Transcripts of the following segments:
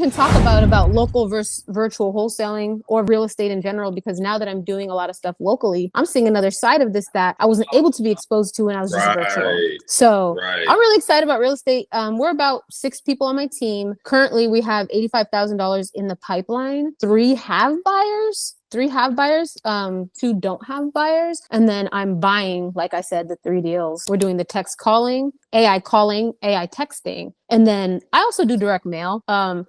Can talk about local versus virtual wholesaling or real estate in general, because now that I'm doing a lot of stuff locally, I'm seeing another side of this that I wasn't able to be exposed to when I was just virtual. So I'm really excited about real estate. We're about 6 people on my team. Currently, we have $85,000 in the pipeline. 3 have buyers. 2 don't have buyers. And then I'm buying, like I said, the 3 deals. We're doing the text calling, AI texting. And then I also do direct mail.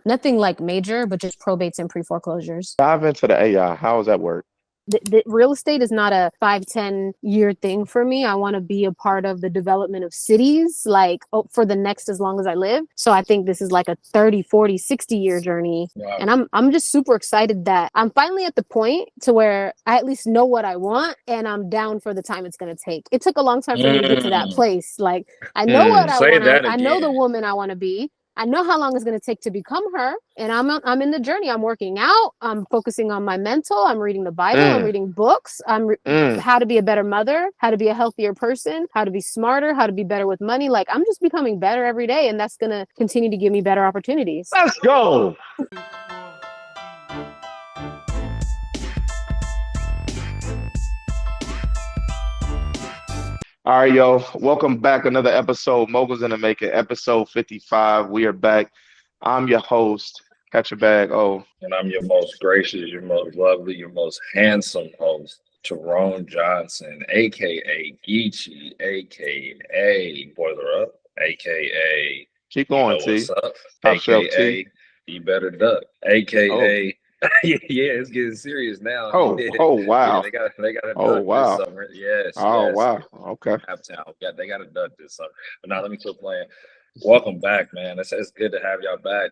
Nothing like major, but just probates and pre-foreclosures. Dive into the AI. How does that work? The real estate is not a 5-10 year thing for me. I want to be a part of the development of cities, like for the next as long as I live. So I think this is like a 30, 40, 60-year journey. Wow. And I'm just super excited that I'm finally at the point to where I at least know what I want and I'm down for the time it's going to take. It took a long time for me to get to that place. Like I know what I want. I know the woman I want to be. I know how long it's going to take to become her, and I'm in the journey. I'm working out. I'm focusing on my mental. I'm reading the Bible. I'm reading books. How to be a better mother, how to be a healthier person, how to be smarter, how to be better with money. Like I'm just becoming better every day, and that's going to continue to give me better opportunities. Let's go. All right, yo. Welcome back. Another episode, Moguls in the Making, episode 55. We are back. I'm your host. Catch your bag. Oh. And I'm your most gracious, your most lovely, your most handsome host, Tyrone Johnson, a.k.a. Geechee, a.k.a. Boiler Up, a.k.a. Keep going, you know T. What's up, a.k.a. You Better Duck, a.k.a. Yeah, it's getting serious now. Oh wow. Yeah, they got a duck this summer. Yes. Wow. Okay. Uptown. They got a duck this summer. But now let me quit playing. Welcome back, man. It's good to have y'all back.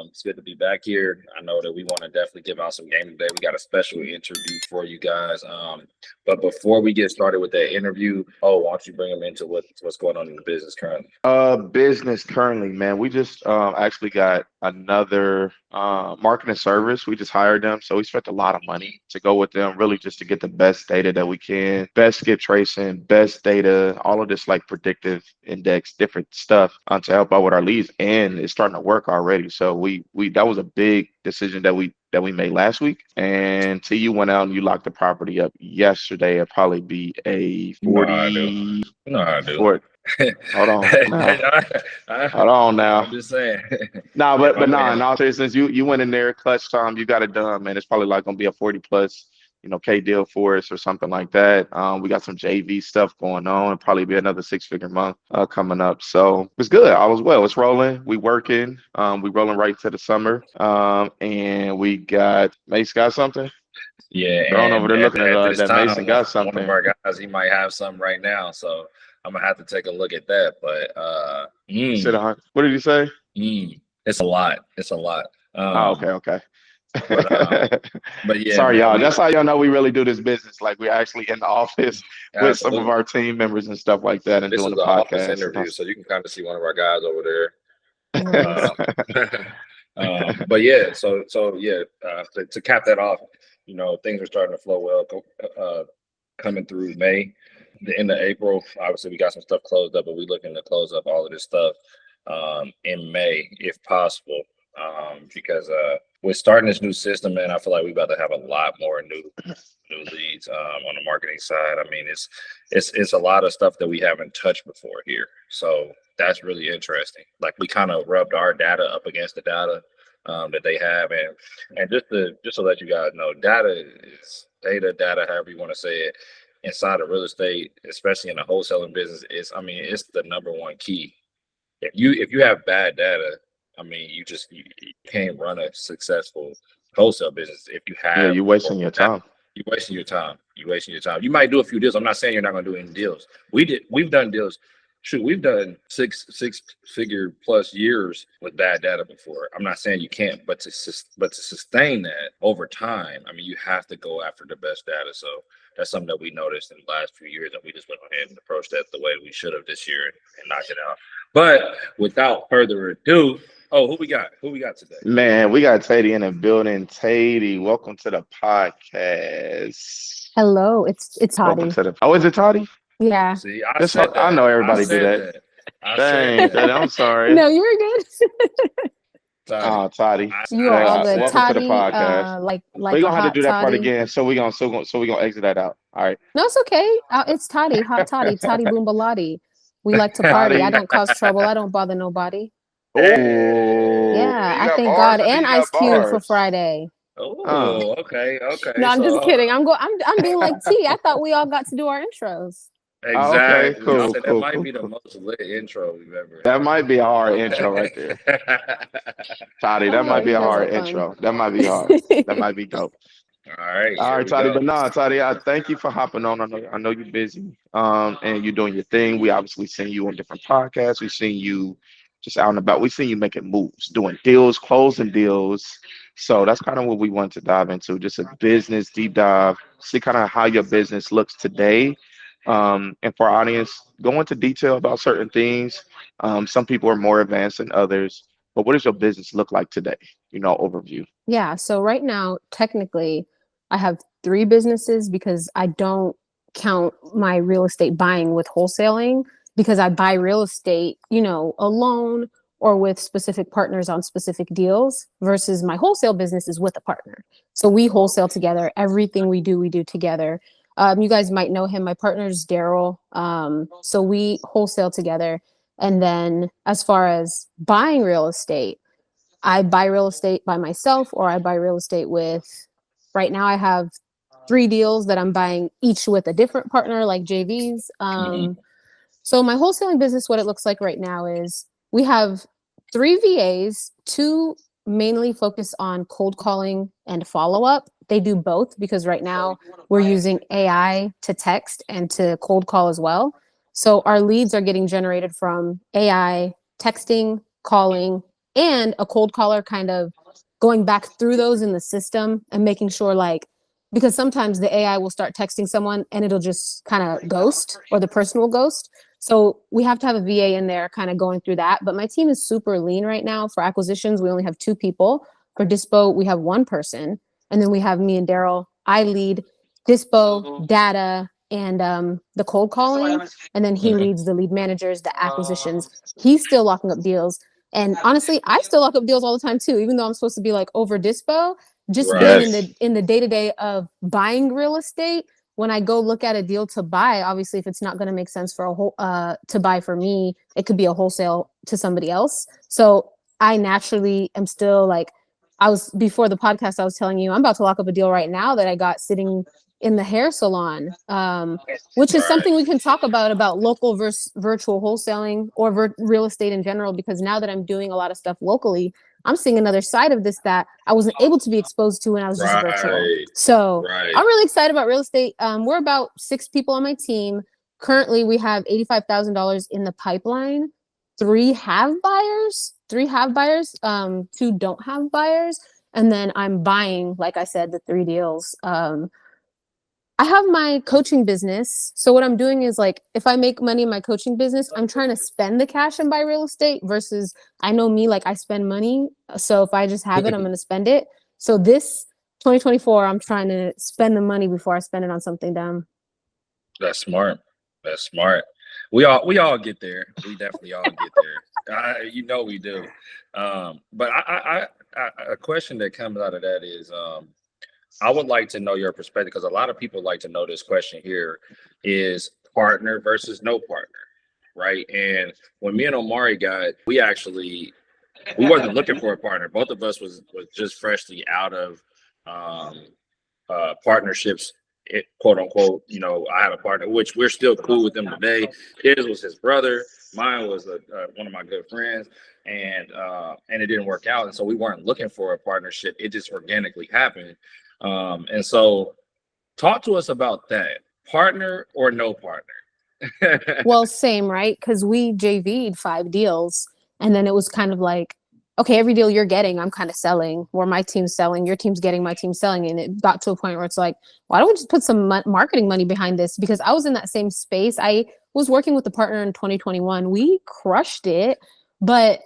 It's good to be back here. I know that we want to definitely give out some game today. We got a special interview for you guys. But before we get started with that interview, why don't you bring them into what's going on in the business currently? Business currently, man. We just actually got another marketing service. We just hired them, so we spent a lot of money to go with them, really just to get the best data that we can, best skip tracing, best data, all of this like predictive index, different stuff to help out with our leads, and it's starting to work already. So we that was a big decision that we made last week. And T, you went out and you locked the property up yesterday. It'll probably be a 40. No, I do. Hold on. Hold on now. I'm just saying. But in all seriousness, you went in there, clutch time, you got it done, man. It's probably like gonna be a 40 plus, K deal for us or something like that. We got some JV stuff going on. Probably be another 6-figure month coming up. So it's good. All is well. It's rolling. We working. We rolling right to the summer. And we got Mace got something. Yeah. Throwing over there looking at that time, Mason got something. One of our guys, he might have something right now. So I'm gonna have to take a look at that. But what did you say? It's a lot. Okay. But yeah, sorry, y'all. That's how y'all know we really do this business. Like we're actually in the office with some of our team members and stuff like that, and this doing is the an podcast office interview, so you can kind of see one of our guys over there. But yeah, to cap that off, things are starting to flow well. Coming through May, the end of April, obviously we got some stuff closed up, but we're looking to close up all of this stuff in May if possible. Because we're starting this new system, man. I feel like we're about to have a lot more new leads on the marketing side. I mean, it's a lot of stuff that we haven't touched before here. So that's really interesting. Like we kind of rubbed our data up against the data that they have, and just to let you guys know, data is data, however you want to say it, inside of real estate, especially in the wholesaling business, it's the number one key. If you have bad data, you can't run a successful wholesale business if you have. Yeah, you're wasting your time. You're wasting your time. You might do a few deals. I'm not saying you're not going to do any deals. We've done deals. Shoot, we've done six-figure plus years with bad data before. I'm not saying you can't, but to sustain that over time, you have to go after the best data. So that's something that we noticed in the last few years, and we just went ahead and approached that the way we should have this year and knocked it out. But without further ado, who we got? Who we got today? Man, we got Tady in the building. Tady, welcome to the podcast. Hello, it's Toddy. Is it Toddy? Yeah. See, I know everybody do that. Dang, I'm sorry. No, you're good. Toddy. Toddy. You are all good. Welcome to the Toddy, podcast. like We're a gonna have to hot do that part toddy. again. So we gonna exit that out. All right. No, it's okay. It's toddy, hot toddy, toddy boombalati. We like to party. I Toddy. don't cause trouble. I don't bother nobody. Oh, Yeah, do you I got thank bars God or do and you got Ice Cube for bars? Friday. Oh, okay, No, okay. I'm just So kidding. I'm doing like T. I thought we all got to do our intros. Okay, exactly. I cool, said that cool, might cool, be the cool. most lit intro we've ever That might be a hard intro right there. had. Toddy, that Oh, might be you a guys are hard fun. intro. That might be hard. That might be dope. All right, All here right, we Toddy. go. But no, Toddy, I thank you for hopping on. I know you're busy. And you're doing your thing. We obviously seen you on different podcasts. We've seen you just out and about. We've seen you making moves, doing deals, closing deals. So that's kind of what we want to dive into. Just a business deep dive, see kind of how your business looks today. And for our audience, go into detail about certain things. Some people are more advanced than others. But what does your business look like today? Overview. Yeah, so right now, technically, I have three businesses because I don't count my real estate buying with wholesaling because I buy real estate, alone or with specific partners on specific deals versus my wholesale business is with a partner. So we wholesale together. Everything we do together. You guys might know him. My partner is Daryl. So we wholesale together. And then as far as buying real estate, I buy real estate by myself or I buy real estate with, right now I have three deals that I'm buying each with a different partner, like JVs. Mhm. So my wholesaling business, what it looks like right now is we have three VAs, two mainly focus on cold calling and follow up. They do both because right now we're using AI to text and to cold call as well. So our leads are getting generated from AI, texting, calling, and a cold caller kind of going back through those in the system and making sure because sometimes the AI will start texting someone and it'll just kind of ghost or the person will ghost. So we have to have a VA in there kind of going through that. But my team is super lean right now. For acquisitions, we only have two people. For Dispo, we have one person. And then we have me and Daryl. I lead Dispo, data, and the cold calling. And then he Mhm. leads the lead managers, the acquisitions. He's still locking up deals. And honestly, I still lock up deals all the time too, even though I'm supposed to be like over Dispo, just being Right. in the day-to-day of buying real estate. When I go look at a deal to buy, obviously, if it's not going to make sense for to buy for me, it could be a wholesale to somebody else. So I naturally am still I was before the podcast, I was telling you, I'm about to lock up a deal right now that I got sitting in the hair salon, which is Right. something we can talk about local versus virtual wholesaling or real estate in general, because now that I'm doing a lot of stuff locally, I'm seeing another side of this that I wasn't able to be exposed to when I was just virtual. Right. So Right. I'm really excited about real estate. We're about 6 people on my team. Currently, we have $85,000 in the pipeline. Three have buyers, two don't have buyers. And then I'm buying, like I said, the three deals. I have my coaching business. So what I'm doing is if I make money in my coaching business, I'm trying to spend the cash and buy real estate versus I know me, I spend money. So if I just have it, I'm going to spend it. So this 2024, I'm trying to spend the money before I spend it on something dumb. That's smart. That's smart. We all get there. We definitely all get there. We do. But a question that comes out of that is, I would like to know your perspective because a lot of people like to know this question here is partner versus no partner, right? And when me and Omari we wasn't looking for a partner. Both of us was just freshly out of um, partnerships, quote unquote. I have a partner, which we're still cool with him today. His was his brother. Mine was one of my good friends, and it didn't work out. And so we weren't looking for a partnership. It just organically happened. And so talk to us about that. Partner or no partner? Well, same, right? Because we JV'd 5 deals, and then it was kind of okay, every deal you're getting, I'm kind of selling, or my team's selling, your team's getting, my team's selling. And it got to a point where it's why don't we just put some marketing money behind this? Because I was in that same space. I was working with a partner in 2021. We crushed it, but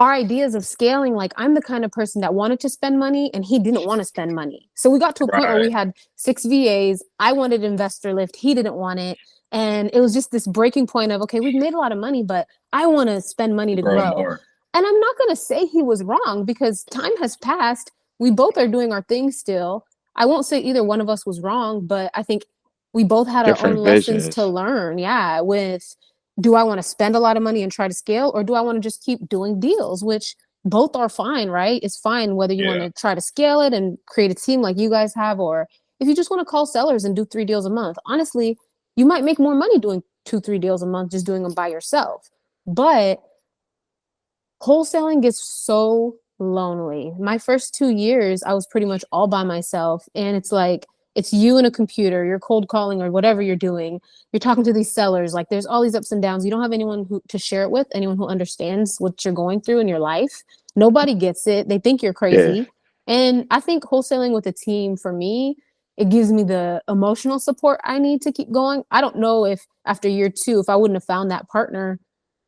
our ideas of scaling, I'm the kind of person that wanted to spend money and he didn't want to spend money. So we got to a point where we Right. had 6 VAs. I wanted investor lift. He didn't want it. And it was just this breaking point of, okay, we've made a lot of money, but I want to spend money to Grow grow. more. And I'm not going to say he was wrong because time has passed. We both are doing our thing still. I won't say either one of us was wrong, but I think we both had our own Different lessons to visions. learn. Yeah. With, do I want to spend a lot of money and try to scale, or do I want to just keep doing deals, which both are fine, right? It's fine whether you want Yeah. to try to scale it and create a team like you guys have, or if you just want to call sellers and do 3 deals a month. Honestly, you might make more money doing 2, 3 deals a month, just doing them by yourself. But wholesaling gets so lonely. My first 2 years, I was pretty much all by myself. And it's like, it's you and a computer, you're cold calling or whatever you're doing. You're talking to these sellers. Like there's all these ups and downs. You don't have anyone to share it with, anyone who understands what you're going through in your life. Nobody gets it. They think you're Yeah. crazy. And I think wholesaling with a team for me, it gives me the emotional support I need to keep going. I don't know if after year 2, if I wouldn't have found that partner,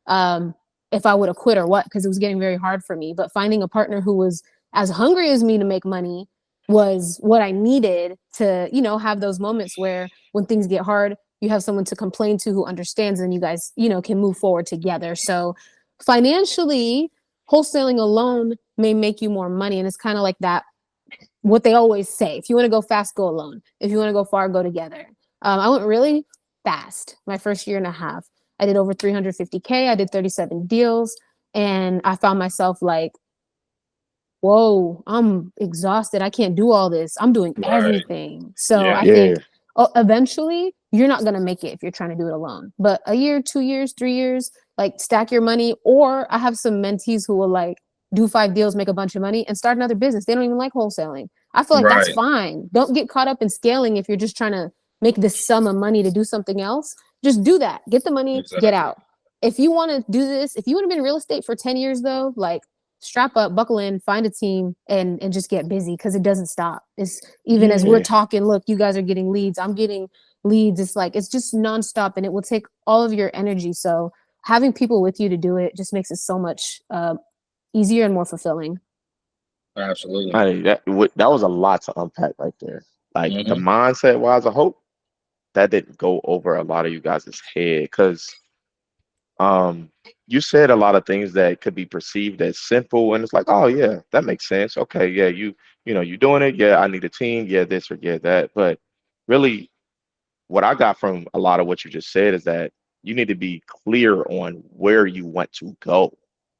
um, if I would have quit or what, because it was getting very hard for me. But finding a partner who was as hungry as me to make money was what I needed to, have those moments where when things get hard, you have someone to complain to who understands and you guys, can move forward together. So financially, wholesaling alone may make you more money. And it's kind of like that, what they always say. If you want to go fast, go alone. If you want to go far, go together. I went really fast my first year and a half. I did over 350K. I did 37 deals. And I found myself like, whoa, I'm exhausted. I can't do all this. I'm doing Right. everything. So Yeah. I Yeah. think eventually you're not going to make it if you're trying to do it alone. But a year, 2 years, 3 years, like stack your money. Or I have some mentees who will like do 5 deals, make a bunch of money, and start another business. They don't even like wholesaling. I feel like that's Right. fine. Don't get caught up in scaling if you're just trying to make this sum of money to do something else. Just do that. Get the money, get Exactly. out. If you want to do this, if you want to be in real estate for 10 years though, like strap up, buckle in, find a team, and just get busy because it doesn't stop. It's even as we're Yeah. talking, look, you guys are getting leads, I'm getting leads. It's like it's just nonstop, and it will take all of your energy. So having people with you to do it just makes it so much easier and more fulfilling. Absolutely. That was a lot to unpack right there. Like the Hmm. mindset wise, I hope that didn't go over a lot of you guys' head because um you said a lot of things that could be perceived as simple and it's like, oh yeah, that makes sense. Okay, yeah, you're doing it. Yeah, I need a team. Yeah, this or yeah, that. But really what I got from a lot of what you just said is that you need to be clear on where you want to go,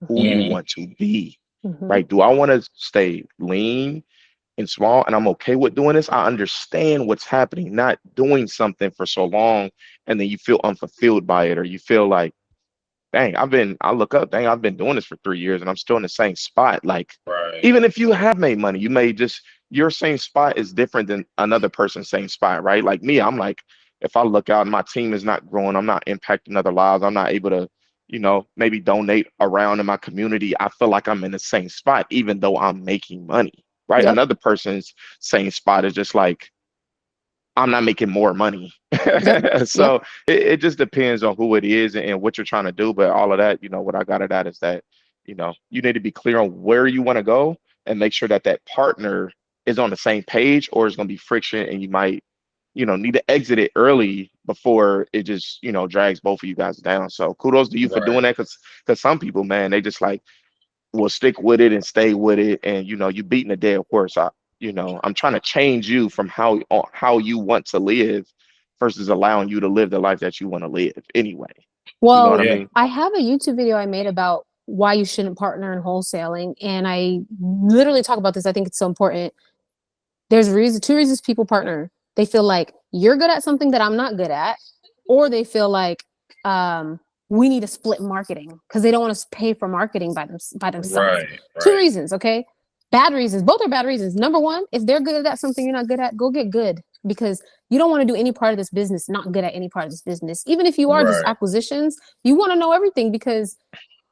who you Hmm. want to be, Mm-hmm. right? Do I want to stay lean and small and I'm okay with doing this? I understand what's happening, not doing something for so long and then you feel unfulfilled by it or you feel like, dang, I look up, dang, I've been doing this for 3 years and I'm still in the same spot. Like, Right. even if you have made money, you may just, your same spot is different than another person's same spot, right? Like me, I'm like, if I look out and my team is not growing, I'm not impacting other lives, I'm not able to, maybe donate around in my community. I feel like I'm in the same spot, even though I'm making money, right? Yep. Another person's same spot is just like, I'm not making more money. Yep. Yep. So it just depends on who it is and what you're trying to do. But all of that, what I got at that is that, you need to be clear on where you want to go and make sure that that partner is on the same page or it's going to be friction and you might, need to exit it early before it just, drags both of you guys down. So kudos to you for doing Right. that because some people, man, they just like, will stick with it and stay with it and you beating a dead horse. I'm trying to change you from how you want to live versus allowing you to live the life that you want to live anyway. You know what I Well, Yeah. mean? I have a YouTube video I made about why you shouldn't partner in wholesaling, and I literally talk about this. I think it's so important. There's 2 reasons people partner. They feel like you're good at something that I'm not good at, or they feel like we need to split marketing because they don't want to pay for marketing by themselves. Right. Two Right. reasons, okay? Bad reasons. Both are bad reasons. Number one, if they're good at something you're not good at, go get good because you don't want to do any part of this business not good at any part of this business. Even if you are just Right. acquisitions, you want to know everything because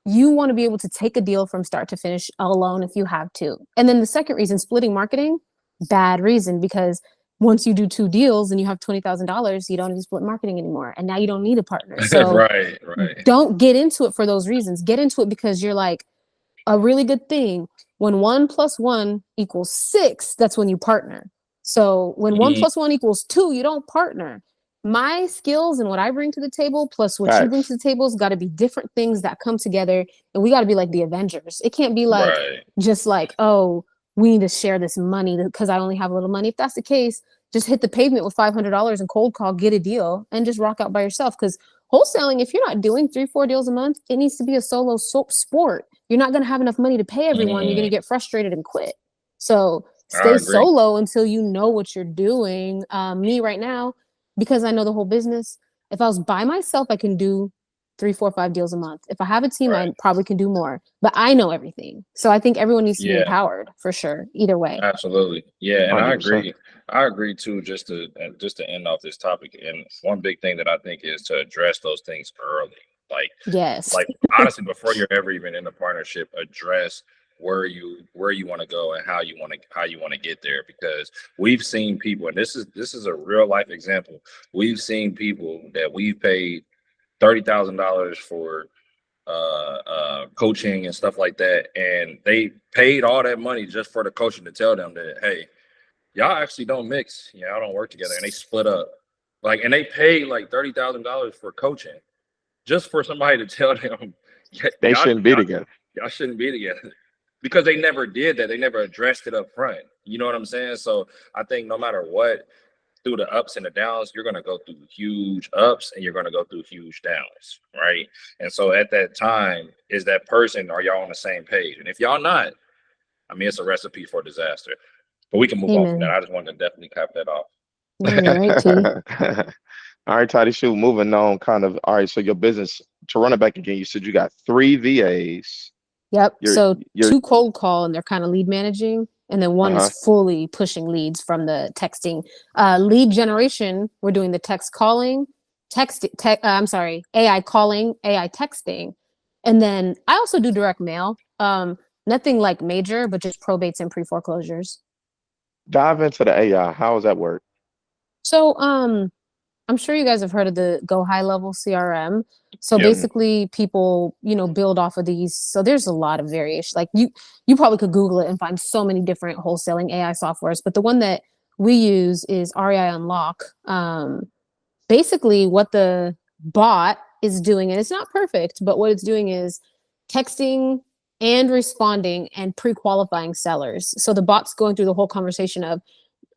you want to be able to take a deal from start to finish alone if you have to. And then the second reason, splitting marketing, bad reason because once you do 2 deals and you have $20,000, you don't need to split marketing anymore. And now you don't need a partner. So Right. Right. don't get into it for those reasons. Get into it because you're like a really good thing. When 1+1 equals 6, that's when you partner. So when one Mhm. plus one equals 2, you don't partner. my skills and what I bring to the table plus what you bring Facts. to the table has got to be different things that come together, and we got to be like the Avengers. It can't be like Right. just like, oh, we need to share this money because I only have a little money. If that's the case, just hit the pavement with $500 and cold call, get a deal, and just rock out by yourself. Because wholesaling, if you're not doing 3-4 deals a month, it needs to be a solo sport. You're not going to have enough money to pay everyone. You're going to Mm, get frustrated and quit. So I stay agree. solo until you know what you're doing. Me right now, because I know the whole business. If I was by myself, I can do 3, 4, 5 deals a month. If I have a team, I Right. probably can do more. But I know everything, so I think everyone needs to be Yeah. empowered for sure. Either way. Absolutely. Yeah, and I 100%. agree. I agree too, just to end off this topic. And one big thing that I think is to address those things early. Like Yes. like honestly, before you're ever even in a partnership, address where you want to go and how you want to get there. Because we've seen people, and this is a real life example. We've seen people that we've paid $30,000 for coaching and stuff like that, and they paid all that money just for the coaching to tell them that, hey, y'all actually don't mix, y'all don't work together, and they split up. Like, and they paid like $30,000 for coaching just for somebody to tell them, They y'all, shouldn't be together. y'all shouldn't be together, because they never did that. They never addressed it up front. You know what I'm saying? So I think no matter what, through the ups and the downs, you're going to go through huge ups and you're going to go through huge downs, right? And so at that time, is that person, are y'all on the same page? And if y'all not, I mean, it's a recipe for disaster. But we can move on from that. Amen. I just wanted to definitely cap that off. No, you're right, T. All right, Toddy, shoot, moving on kind of. All right, so your business, to run it back again, you said you got 3 VAs. Yep. You're, So you're, 2 cold call and they're kind of lead managing. And then one is uh-huh. fully pushing leads from the texting. Lead generation, we're doing the text calling, I'm sorry, AI calling, AI texting. And then I also do direct mail. Nothing like major, but just probates and pre-foreclosures. Dive into the AI. How does that work? So I'm sure you guys have heard of the Go High Level CRM. So Yep. basically people, build off of these. So there's a lot of variation. Like you probably could Google it and find so many different wholesaling AI softwares, but the one that we use is REI Unlock. Basically what the bot is doing, and it's not perfect, but what it's doing is texting and responding and pre-qualifying sellers. So the bot's going through the whole conversation of,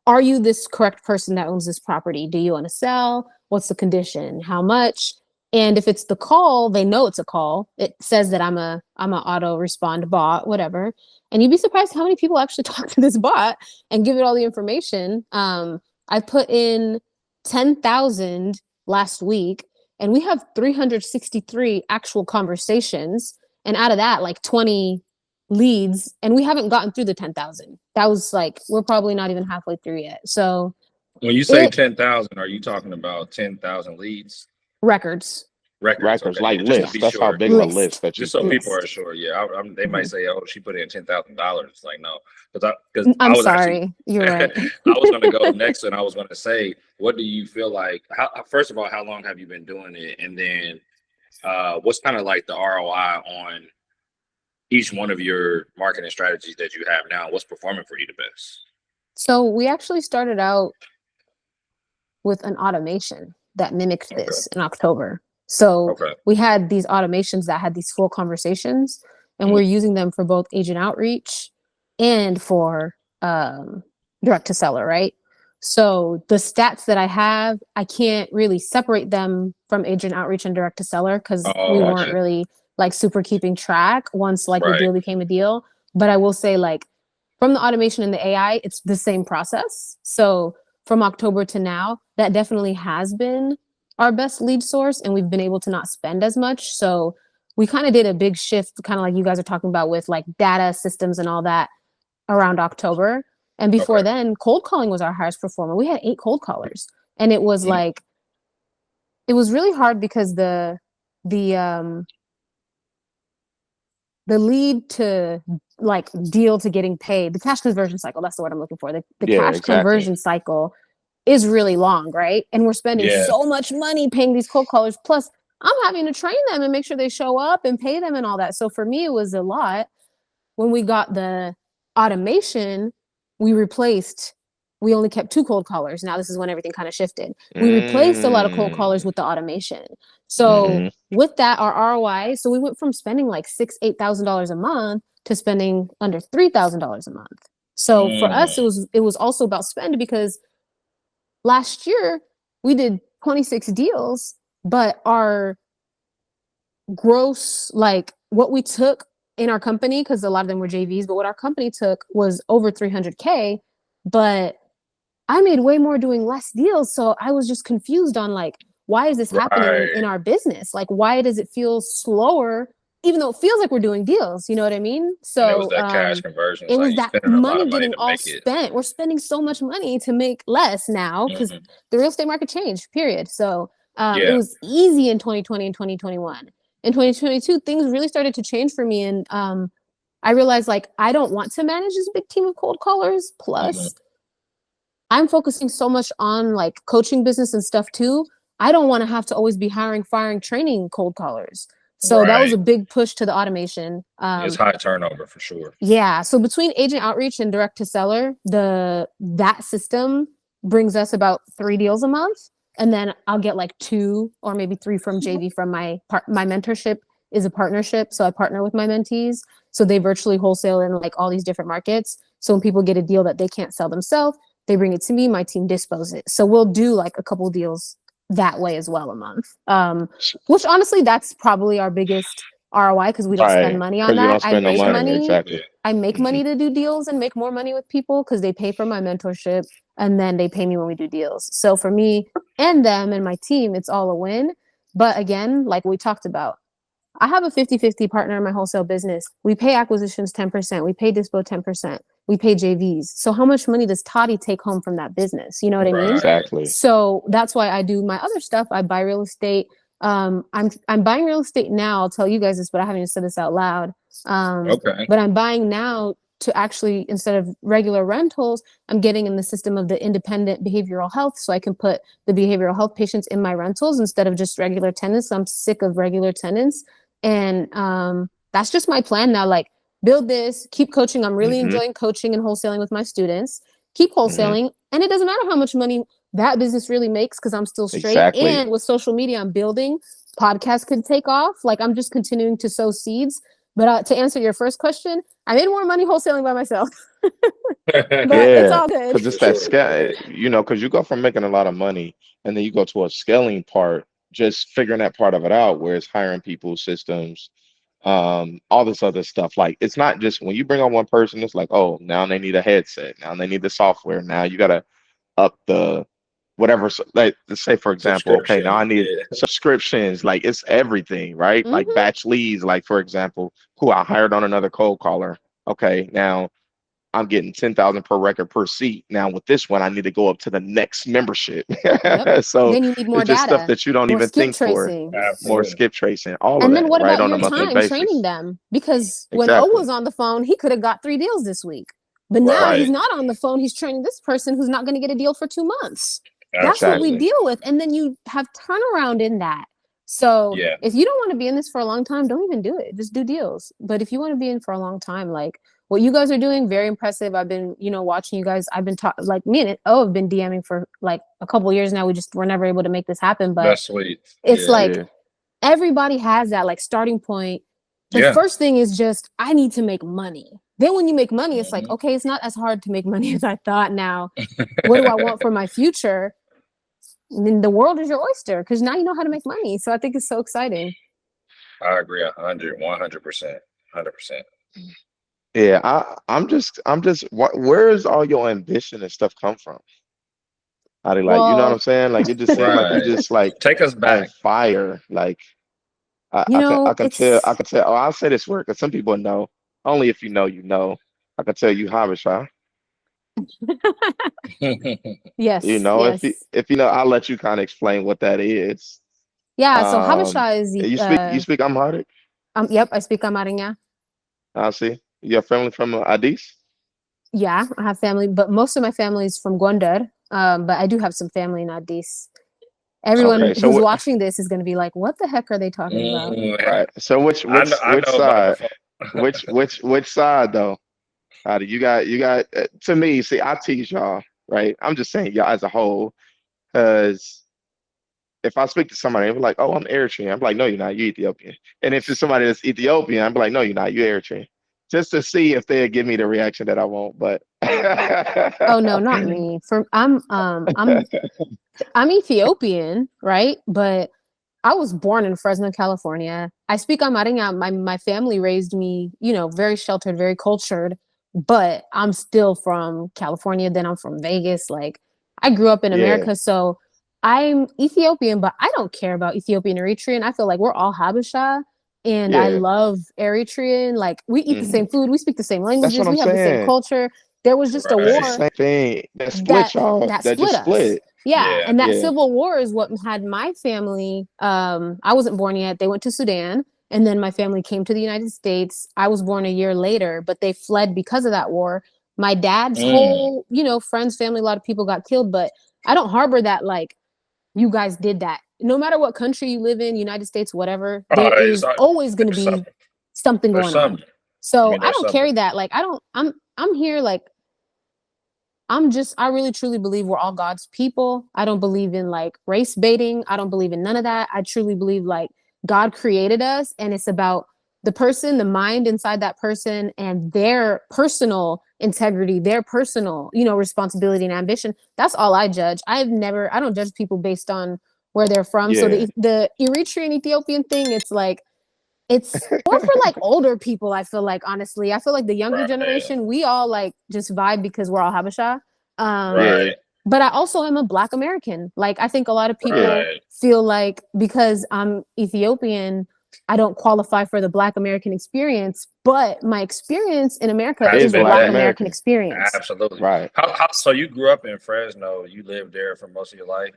are you this correct person that owns this property? Do you want to sell? What's the condition? How much? And if it's the call, they know it's a call. It says that I'm a auto respond bot, whatever. And you'd be surprised how many people actually talk to this bot and give it all the information. I put in 10,000 last week, and we have 363 actual conversations. And out of that, like 20 leads, and we haven't gotten through the 10,000. That was like, we're probably not even halfway through yet. So When you say it 10,000, are you talking about 10,000 leads? records Records. Records, Okay. like Yeah, just to lists. be That's how sure. big of a list list. that you Just so do. people are List. sure. Yeah. They might Mhm. say, oh, she put in $10,000. It's like, no, because I I'm was actually, sorry. You're right. I was going to go next, and I was going to say, what do you feel like? First of all, how long have you been doing it? And then what's kind of like the ROI on each one of your marketing strategies that you have now? What's performing for you the best? So we actually started out with an automation that mimicked Okay. this in October. So Okay. we had these automations that had these full conversations, and Mhm. we're using them for both agent outreach and for direct to seller, right? So the stats that I have, I can't really separate them from agent outreach and direct to seller because Oh, we weren't Gotcha. really like super keeping track once like the right. deal became a deal. But I will say, like, from the automation and the AI, it's the same process. So from October to now, that definitely has been our best lead source, and we've been able to not spend as much. So we kind of did a big shift, kind of like you guys are talking about with like data systems and all that around October. And before Okay. then, cold calling was our highest performer. We had 8 cold callers. And it was Mhm. like, it was really hard because the lead to like deal to getting paid, the cash conversion cycle, that's the word I'm looking for. The Yeah, cash exactly. conversion cycle is really long, right? And we're spending Yeah. so much money paying these cold callers. Plus, I'm having to train them and make sure they show up and pay them and all that. So for me, it was a lot. When we got the automation, we replaced we only kept 2 cold callers. Now this is when everything kind of shifted. We replaced a lot of cold callers with the automation. So with that, our ROI, so we went from spending like $8,000 a month to spending under $3,000 a month. So for us, it was also about spend, because last year we did 26 deals, but our gross, like what we took in our company, because a lot of them were JVs, but what our company took was over 300K, but I made way more doing less deals. So I was just confused on like, why is this happening in our business? Like, why does it feel slower, even though it feels like we're doing deals? You know what I mean? So it was that cash conversion. It was like that money getting all spent. We're spending so much money to make less now because the real estate market changed, period. So it was easy in 2020 and 2021. In 2022, things really started to change for me. And I realized like, I don't want to manage this big team of cold callers. Plus, I'm focusing so much on like coaching business and stuff too. I don't want to have to always be hiring, firing, training cold callers. So that was a big push to the automation. It's high turnover for sure. Yeah. So between agent outreach and direct to seller, that system brings us about 3 deals a month. And then I'll get like 2 or maybe 3 from JV from my mentorship is a partnership. So I partner with my mentees. So they virtually wholesale in like all these different markets. So when people get a deal that they can't sell themselves, they bring it to me, my team dispose it. So we'll do like a couple deals that way as well a month. Which honestly, that's probably our biggest ROI because we don't spend money on that. I make money. Exactly. I make money to do deals and make more money with people because they pay for my mentorship and then they pay me when we do deals. So for me and them and my team, it's all a win. But again, like we talked about, I have a 50-50 partner in my wholesale business. We pay acquisitions 10%. We pay dispo 10%. We pay JVs. So how much money does Toddy take home from that business? You know what I mean? Exactly. So that's why I do my other stuff. I buy real estate. I'm buying real estate now. I'll tell you guys this, but I haven't even said this out loud. But I'm buying now to actually, instead of regular rentals, I'm getting in the system of the independent behavioral health. So I can put the behavioral health patients in my rentals instead of just regular tenants. I'm sick of regular tenants. And that's just my plan now. Like, build this, keep coaching. I'm really enjoying coaching and wholesaling with my students. Keep wholesaling. And it doesn't matter how much money that business really makes because I'm still straight. Exactly. And with social media, I'm building. Podcasts could take off. Like, I'm just continuing to sow seeds. But to answer your first question, I made more money wholesaling by myself. But it's all good. Because it's that scale, you know, because you go from making a lot of money and then you go to a scaling part, just figuring that part of it out, where it's hiring people, systems, all this other stuff. Like, it's not just when you bring on one person, it's like, oh, now they need a headset, now they need the software, now you got to up the whatever. Like, let's say for example, okay, now I need subscriptions. Like, it's everything, right? Like batch leads, like for example, who I hired on another cold caller. Okay, now I'm getting 10,000 per record per seat. Now with this one, I need to go up to the next membership. So then you need more it's just data, stuff that you don't more even skip think tracing. for. More skip tracing, all And of then that, what right, about on a your monthly time basis. training them? Because when O Exactly. was on the phone, he could have got 3 deals this week. But now he's not on the phone. He's training this person who's not going to get a deal for 2 months. That's what we deal with. And then you have turnaround in that. So if you don't want to be in this for a long time, don't even do it. Just do deals. But if you want to be in for a long time, like what you guys are doing, very impressive. I've been, watching you guys. I've been like me and O have been DMing for like a couple of years now. We're never able to make this happen. But that's sweet. It's like everybody has that like starting point. The first thing is just, I need to make money. Then when you make money, it's like, okay, it's not as hard to make money as I thought now. What do I want for my future? And then the world is your oyster because now you know how to make money. So I think it's so exciting. I agree 100%. 100%. Yeah, I'm just, where is all your ambition and stuff come from? How they like, you know what I'm saying? Like, it just seems like you just like take us back on fire. Like, I can tell. Oh, I'll say this word because some people know. Only if you know, you know. I can tell you, Habisha. Yes. If you know, I'll let you kind of explain what that is. Yeah. So Habisha is the. You speak Amharic? Yep, I speak Amharic. I see. You have family from Addis? Yeah, I have family, but most of my family is from Gondar. But I do have some family in Addis. Everyone who's watching this is going to be like, "What the heck are they talking about?" Right. So which side? which side though? How do you got? To me, see, I teach y'all. right? I'm just saying y'all as a whole, because if I speak to somebody, they're like, "Oh, I'm Eritrean." I'm like, "No, you're not. You're Ethiopian." And if it's somebody that's Ethiopian, I'm like, "No, you're not. You're Eritrean." Just to see if they give me the reaction that I want. But Oh no, not me. I'm Ethiopian, right? But I was born in Fresno, California. I speak Amharic. My family raised me, very sheltered, very cultured, but I'm still from California. Then I'm from Vegas. Like I grew up in yeah, America, so I'm Ethiopian, but I don't care about Ethiopian Eritrean. I feel like we're all Habesha, and I yeah, love Eritrean. Like we eat the hmm same food, we speak the same that's what languages, I'm we have the same saying. culture. There was just a It's the Right. war same thing that that split y'all. that That split just us. split. Yeah, Yeah. and that Yeah. civil war is what had my family. I wasn't born yet. They went to Sudan, and then my family came to the United States. I was born a year later, but they fled because of that war. My dad's Mm. whole, friends, family, a lot of people got killed, but I don't harbor that like you guys did that. No matter what country you live in, United States, whatever, there is always going to There's be something. something There's going on. something. I So mean, I there's don't something. carry that. Like I don't. I'm here like I really truly believe we're all God's people. I don't believe in like race baiting. I don't believe in none of that. I truly believe like God created us and it's about the person, the mind inside that person and their personal integrity, their personal, responsibility and ambition. That's all I judge. I don't judge people based on where they're from. So Yeah. the Eritrean Ethiopian thing, it's like, it's more for like older people. I feel like, honestly, I feel like the younger Right. generation, we all like just vibe because we're all Habesha. Um, Yeah. Right. but I also am a Black American. Like, I think a lot of Yeah. people Right. feel like because I'm Ethiopian, I don't qualify for the Black American experience. But my experience in America Has Is is a been Black Black that. American American. experience Absolutely. Right. So you grew up in Fresno, you lived there for most of your life?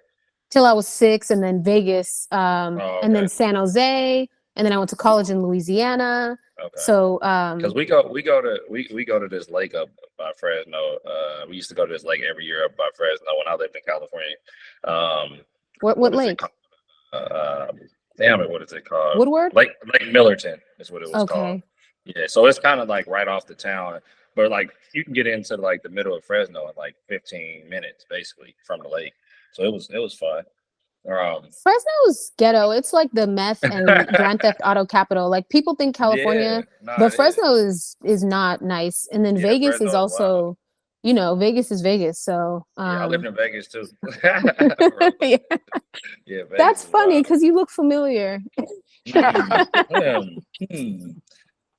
till I was 6, and then Vegas, Oh, and then okay. San Jose, and then I went to college in Louisiana. Okay. So, Because we go to this lake up by Fresno. We used to go to this lake every year up by Fresno when I lived in California. what What is it lake? called? Damn it, what is it called? Woodward? Lake Millerton is what it was called. Okay. Yeah, so it's kind of like right off the town, but like you can get into like the middle of Fresno in like 15 minutes basically from the lake. So it was fun. Fresno's ghetto. It's like the meth and Grand Theft Auto capital. Like people think Yeah, California, no, but it is. Fresno is not nice. And then Yeah, Vegas is Fresno is wild. also, Vegas is Vegas. So, Yeah, I lived in Vegas too. yeah, Yeah, Vegas that's is funny wild. because you look familiar. Hmm.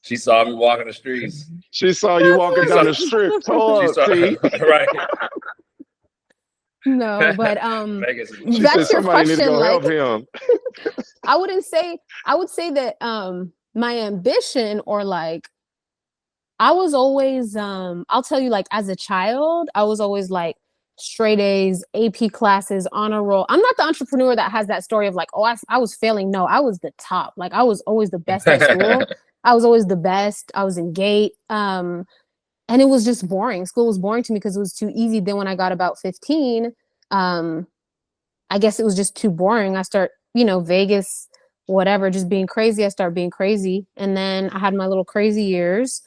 She saw me walking the streets. She saw you walking She down saw, the strip. she Hold up, saw T. right. No, but Vegas is She said back to wild. your somebody need to question, go help like him. I would say that my ambition or like I was always I'll tell you like as a child, I was always like straight A's, AP classes, honor roll. I'm not the entrepreneur that has that story of like, oh, I was failing. No, I was the top. Like I was always the best at school. I was always the best. I was in gate. And it was just boring. School was boring to me because it was too easy. Then when I got about 15, um, I guess it was just too boring. I start, Vegas, whatever, just being crazy. I start being crazy. And then I had my little crazy years.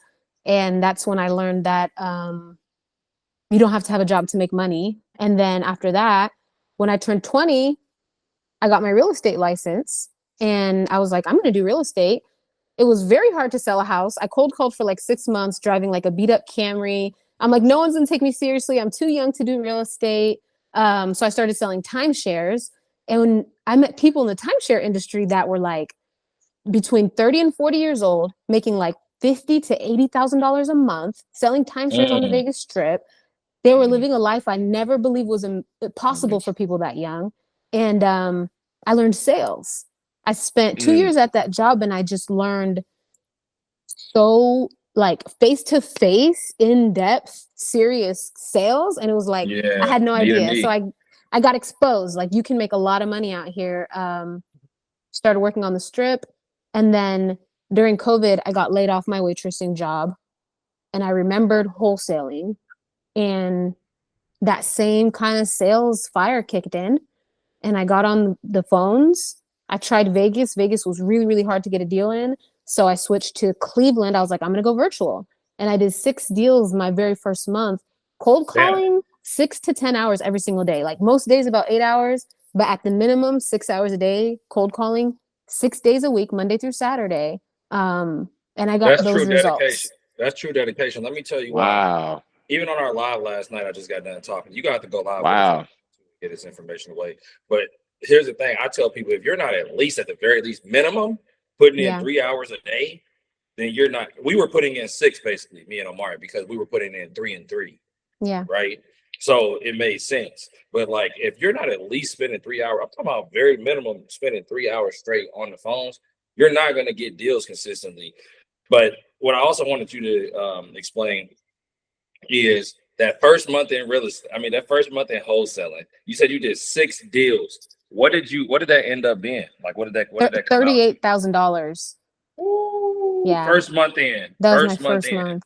And that's when I learned that you don't have to have a job to make money. And then after that, when I turned 20, I got my real estate license. And I was like, I'm going to do real estate. It was very hard to sell a house. I cold called for like 6 months, driving like a beat up Camry. I'm like, no one's gonna take me seriously. I'm too young to do real estate. So I started selling timeshares. And when I met people in the timeshare industry that were like between 30 and 40 years old, making like $50,000 to $80,000 a month, selling timeshares on the Mm. Vegas Strip. They were Mm. living a life I never believed was possible for people that young. And I learned sales. I spent 2 years at that job and I just learned so like face to face, in depth, serious sales. And it was like, I Yeah, had no neither idea. So me. I got exposed. Like you can make a lot of money out here. Started working on the strip. And then during COVID, I got laid off my waitressing job. And I remembered wholesaling. And that same kind of sales fire kicked in. And I got on the phones. I tried Vegas. Vegas was really, really hard to get a deal in. So I switched to Cleveland. I was like, I'm going to go virtual. And I did 6 deals my very first month. Cold Damn. calling, 6 to 10 hours every single day. Like most days about 8 hours, but at the minimum 6 hours a day, cold calling, 6 days a week, Monday through Saturday. And I got That's those true dedication. results. That's true dedication. Let me tell you why. Wow. Even on our live last night, I just got done talking. You got to go live Wow. to get this information away. But here's the thing. I tell people, if you're not at least, at the very least, minimum, putting in 3 hours a day, then you're not. We were putting in 6, basically, me and Omari, because we were putting in 3 and 3. Yeah. Right. So it made sense. But like, if you're not at least spending 3 hours, I'm talking about very minimum spending 3 hours straight on the phones, you're not going to get deals consistently. But what I also wanted you to explain is that first month in real estate. I mean, that first month in wholesaling, you said you did 6 deals. What did that end up being? Like, what did that come out? $38,000. Yeah. First month in. That was my first month.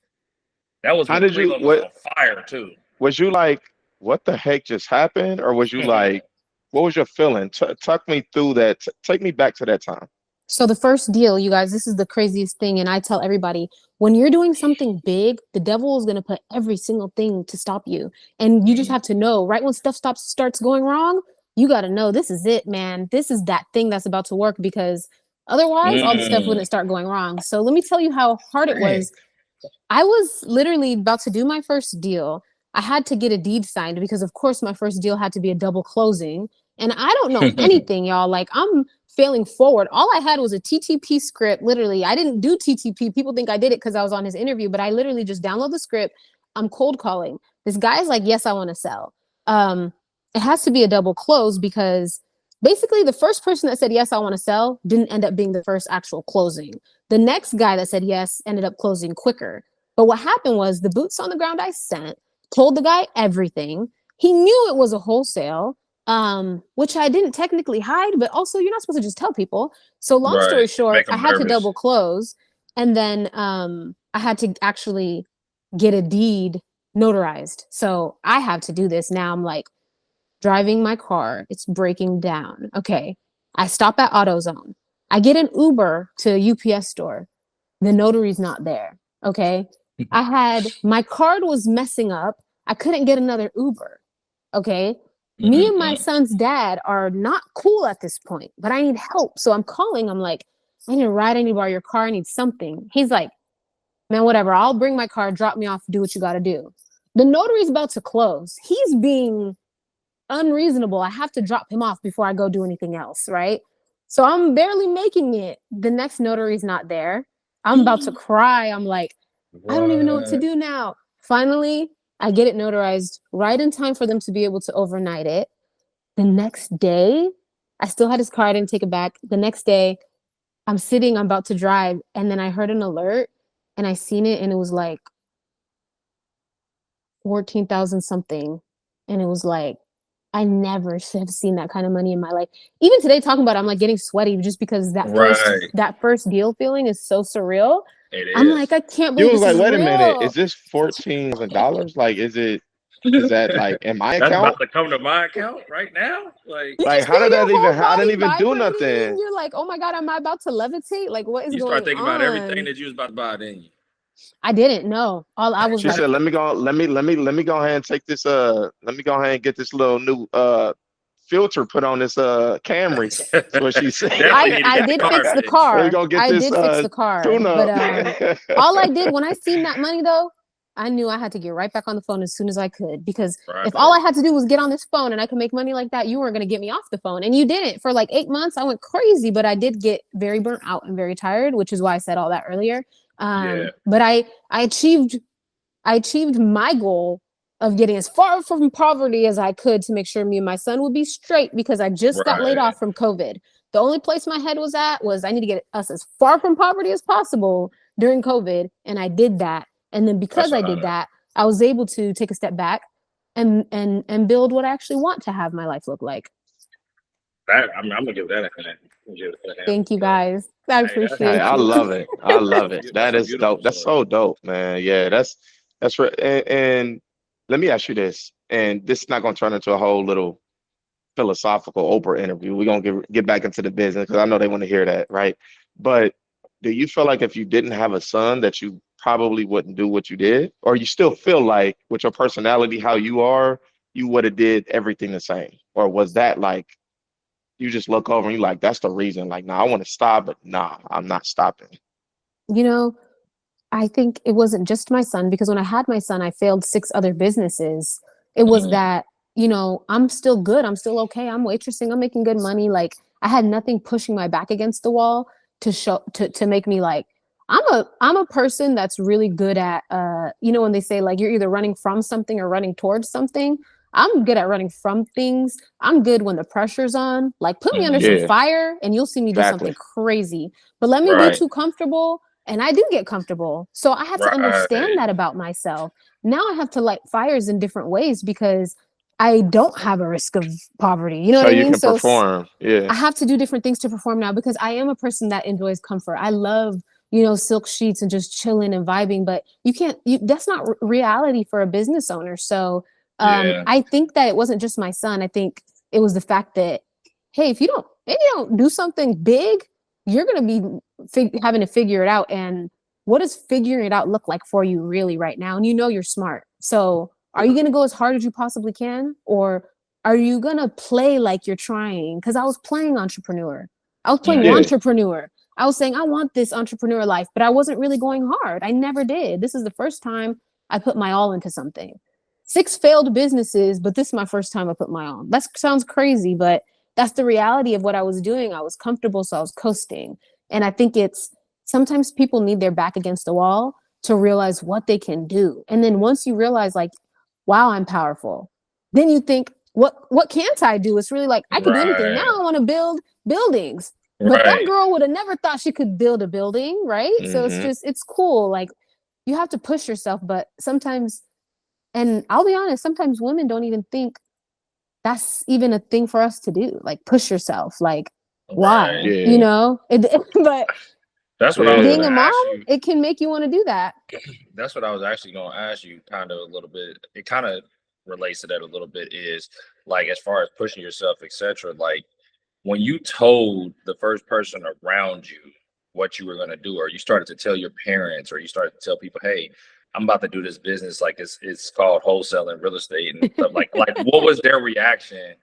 That was How when did you Cleveland was on fire too. Was you like, what the heck just happened? Or was you like, what was your feeling? Talk me through that. Take me back to that time. So the first deal, you guys, this is the craziest thing. And I tell everybody, when you're doing something big, the devil is going to put every single thing to stop you. And you just have to know, right when stuff starts going wrong, you got to know this is it, man. This is that thing that's about to work, because otherwise all the stuff wouldn't start going wrong. So let me tell you how hard it was. I was literally about to do my first deal. I had to get a deed signed because, of course, my first deal had to be a double closing. And I don't know anything, y'all. Like, I'm failing forward. All I had was a TTP script. Literally, I didn't do TTP. People think I did it because I was on his interview, but I literally just download the script. I'm cold calling. This guy's like, yes, I want to sell. It has to be a double close because basically the first person that said, yes, I want to sell didn't end up being the first actual closing. The next guy that said yes ended up closing quicker. But what happened was the boots on the ground I sent told the guy everything. He knew it was a wholesale, which I didn't technically hide, but also you're not supposed to just tell people. So long story short, I had to double close. And then I had to actually get a deed notarized. So I have to do this. Now I'm like driving my car. It's breaking down. Okay. I stop at AutoZone. I get an Uber to a UPS store. The notary's not there. Okay. My card was messing up. I couldn't get another Uber. Okay. Me and my son's dad are not cool at this point, but I need help. So I'm calling. I'm like, I need a ride. I need to borrow your car. I need something. He's like, man, whatever. I'll bring my car. Drop me off. Do what you got to do. The notary's about to close. He's being unreasonable. I have to drop him off before I go do anything else. Right. So I'm barely making it. The next notary's not there. I'm about to cry. I'm like, I don't even know what to do now. Finally, I get it notarized right in time for them to be able to overnight it. The next day, I still had his car. I didn't take it back. The next day, I'm about to drive, and then I heard an alert, and I seen it, and it was like 14,000 something. And it was like, I never have seen that kind of money in my life. Even today, talking about it, I'm like getting sweaty just because that first deal feeling is so surreal. I'm like, I can't believe you was this like, wait real. a minute, is this $14,000? Like, is that like in my That's account? about to come to my account right now? Like how did that even? I didn't even do nothing. You're like, oh my God, am I about to levitate? Like, what is going on? You start thinking about everything that you was about to buy, didn't you? I didn't know. All I was She said, let me go ahead and take this let me go ahead and get this little new filter put on this Camry. That's what she said. I did fix the car. I did fix the car. But all I did when I seen that money though, I knew I had to get right back on the phone as soon as I could, because if all I had to do was get on this phone and I could make money like that, you weren't going to get me off the phone. And you didn't. For like 8 months, I went crazy, but I did get very burnt out and very tired, which is why I said all that earlier. But I achieved my goal of getting as far from poverty as I could to make sure me and my son would be straight, because I just got laid off from COVID. The only place my head was at was I need to get us as far from poverty as possible during COVID. And I did that. And then because I did that, I was able to take a step back and build what I actually want to have my life look like. I'm gonna give that a hand. Thank you guys. I appreciate it. I love it. I love it. That is dope. That's so dope, man. Yeah, that's right. And let me ask you this, and this is not going to turn into a whole little philosophical Oprah interview. We're going to get back into the business because I know they want to hear that, right? But do you feel like if you didn't have a son that you probably wouldn't do what you did? Or you still feel like with your personality, how you are, you would have did everything the same? Or was that like you just look over and you like, that's the reason. Like, nah, I want to stop, but nah, I'm not stopping. You know, I think it wasn't just my son, because when I had my son, I failed 6 other businesses. It was Mhm. that, you know, I'm still good. I'm still okay. I'm waitressing. I'm making good money. Like, I had nothing pushing my back against the wall to show to make me like I'm a person that's really good at you know, when they say like you're either running from something or running towards something. I'm good at running from things. I'm good when the pressure's on. Like, put me under some Mhm. Yeah, fire and you'll see me do something exactly. crazy. But let me be Right. too comfortable and I do get comfortable. So I had to understand Right. that about myself. Now I have to light fires in different ways because I don't have a risk of poverty. You know So what I you mean? can So perform. Yeah. I have to do different things to perform now because I am a person that enjoys comfort. I love, you know, silk sheets and just chilling and vibing, but you can't, that's not reality for a business owner. So Yeah. I think that it wasn't just my son. I think it was the fact that, hey, if you don't do something big, you're going to be having to figure it out. And what does figuring it out look like for you really right now? And you know, you're smart. So are you going to go as hard as you possibly can? Or are you going to play like you're trying? Because I was playing entrepreneur. I was playing Yeah. Mhm. entrepreneur. I was saying, I want this entrepreneur life, but I wasn't really going hard. I never did. This is the first time I put my all into something. 6 failed businesses, but this is my first time I put my all. That sounds crazy, but that's the reality of what I was doing. I was comfortable, so I was coasting. And I think it's sometimes people need their back against the wall to realize what they can do. And then once you realize, like, wow, I'm powerful, then you think, what can't I do? It's really like I could do anything. Now Right. I want to build buildings. But that Right. girl would have never thought she could build a building, right? So it's Hmm. just it's cool. Like, you have to push yourself, but sometimes, and I'll be honest, sometimes women don't even think that's even a thing for us to do. Like, push yourself. Like, Right. why? You Yeah. know? But That's what I was being gonna Yeah. a ask mom, you. it can make you want to do that. That's what I was actually going to ask you, kind of a little bit. It kind of relates to that a little bit. Is like as far as pushing yourself, etc. Like when you told the first person around you what you were going to do, or you started to tell your parents, or you started to tell people, "Hey, I'm about to do this business. Like it's called wholesale and real estate and stuff." Like what was their reaction?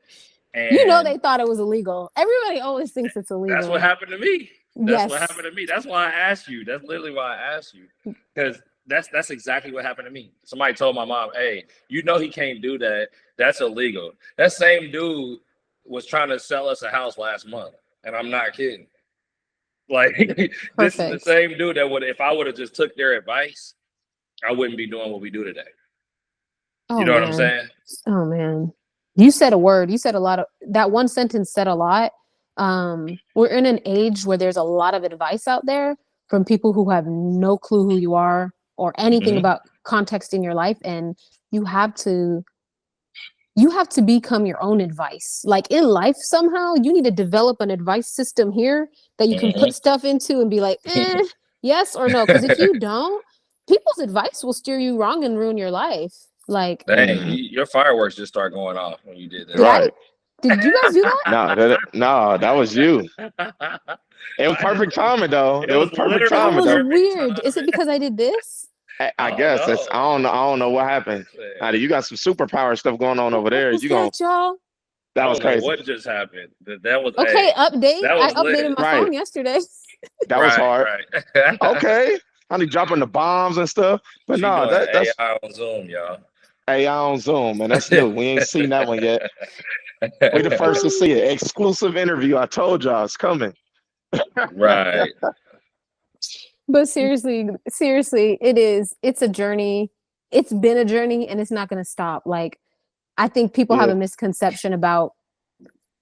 You know, And they thought it was illegal. Everybody always thinks it's that's what illegal. happened to me. That's what Yes. happened to me. That's why I asked you. That's literally why I asked you. Because that's exactly what happened to me. Somebody told my mom, "Hey, you know he can't do that. That's illegal." That same dude was trying to sell us a house last month, and I'm not kidding. Like this is the Perfect. same dude that would, if I would have just took their advice, I wouldn't be doing what we do today. You Oh know what I'm man. saying? Oh man. You said a word. You said a lot of that one sentence said a lot. We're in an age where there's a lot of advice out there from people who have no clue who you are or anything Hmm. about context in your life. And you have to you have to become your own advice. Like, in life, somehow you need to develop an advice system here that you can put Hmm. stuff into and be like, yes or no. Because if you don't, people's advice will steer you wrong and ruin your life. Like, Dang, Hmm. your fireworks just start going off when you did did I? Right. Did you guys do that? No, that was you. that. It was perfect timing though. It It was was perfect That literally timing was though. perfect weird. Is it timing. because I did this? I I don't guess that's know. I don't know what happened. Man, You got some superpower stuff going on over What there. was You going that, y'all? that I was don't know crazy. what just happened. That was Okay, a update. that I was updated lit. my Right. phone yesterday. That was Right, hard. right. Okay. Honey dropping the bombs and stuff. But She no, doing that's AI on Zoom, y'all. AI on Zoom, and that's new. We ain't seen that one yet. We the first to see it. Exclusive interview. I told y'all it's coming. Right. But seriously, it is. It's a journey. It's been a journey and it's not going to stop. Like, I think people have Yeah, a misconception about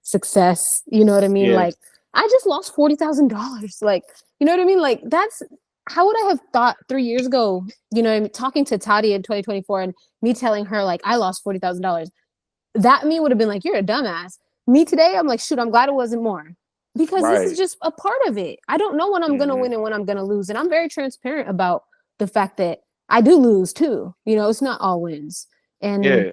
success. You know what I mean? yeah, Like, I just lost $40,000. Like, you know what I mean? Like, that's how would I have thought 3 years ago? You know what I mean? Talking to Tati in 2024 and me telling her, like, I lost $40,000. That me would have been like, you're a dumbass. Me today, I'm like, shoot, I'm glad it wasn't more because this is right. just a part of it. I don't know when I'm going to Hmm. win and when I'm going to lose. And I'm very transparent about the fact that I do lose too. You know, it's not all wins. And Yeah,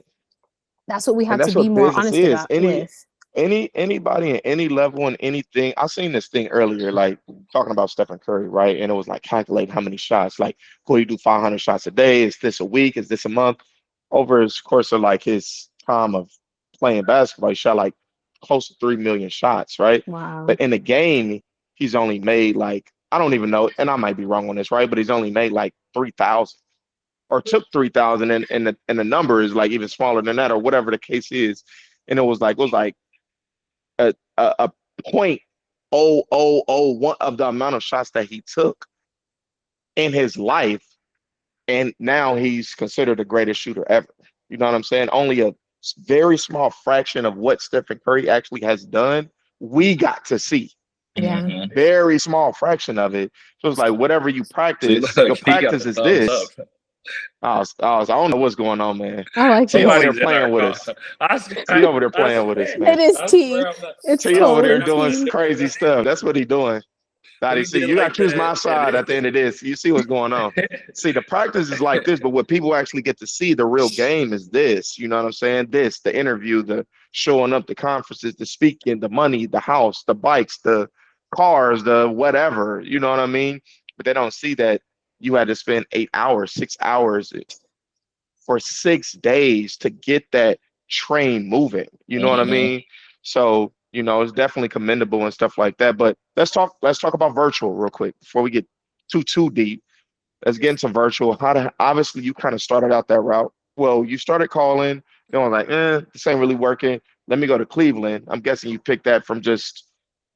that's what we and have to that's be what more business honest is. about with. Anybody in any level and anything. I seen this thing earlier, like talking about Stephen Curry, right? And it was like calculating how many shots. Like, could he do 500 shots a day? Is this a week? Is this a month? Over his course of like his time of playing basketball, he shot like close to 3 million shots, right? Wow. But in the game, he's only made like, I don't even know, and I might be wrong on this, right? But he's only made like 3,000 or took 3,000, and the number is like even smaller than that or whatever the case is. And it was like a point oh oh oh one of the amount of shots that he took in his life, and now he's considered the greatest shooter ever. You know what I'm saying? Only a very small fraction of what Stephen Curry actually has done, we got to see. Yeah. Very small fraction of it. So it's like whatever you See, practice, look, your he got practice the is thumbs up. this. I don't know what's going on, man. I like T this. over there Somebody's in our playing with car. us. I T swear, over there I playing with us, swear, man. It is I T. swear I'm not. It's T over there totally doing T. crazy stuff. That's what he doing. He Daddy, see, did you got like to choose my that, and side at the end of this. You see what's going on. See, the practice is like this, but what people actually get to see, the real game is this. You know what I'm saying? This, the interview, the showing up, the conferences, the speaking, the money, the house, the bikes, the cars, the whatever. You know what I mean? But they don't see that you had to spend 8 hours, 6 hours for 6 days to get that train moving. You know what I Mhm. mean? So, it's definitely commendable and stuff like that. But let's talk about virtual real quick before we get too deep. Let's get into virtual. Obviously you kind of started out that route. Well, you started calling, then like, this ain't really working. Let me go to Cleveland. I'm guessing you picked that from just,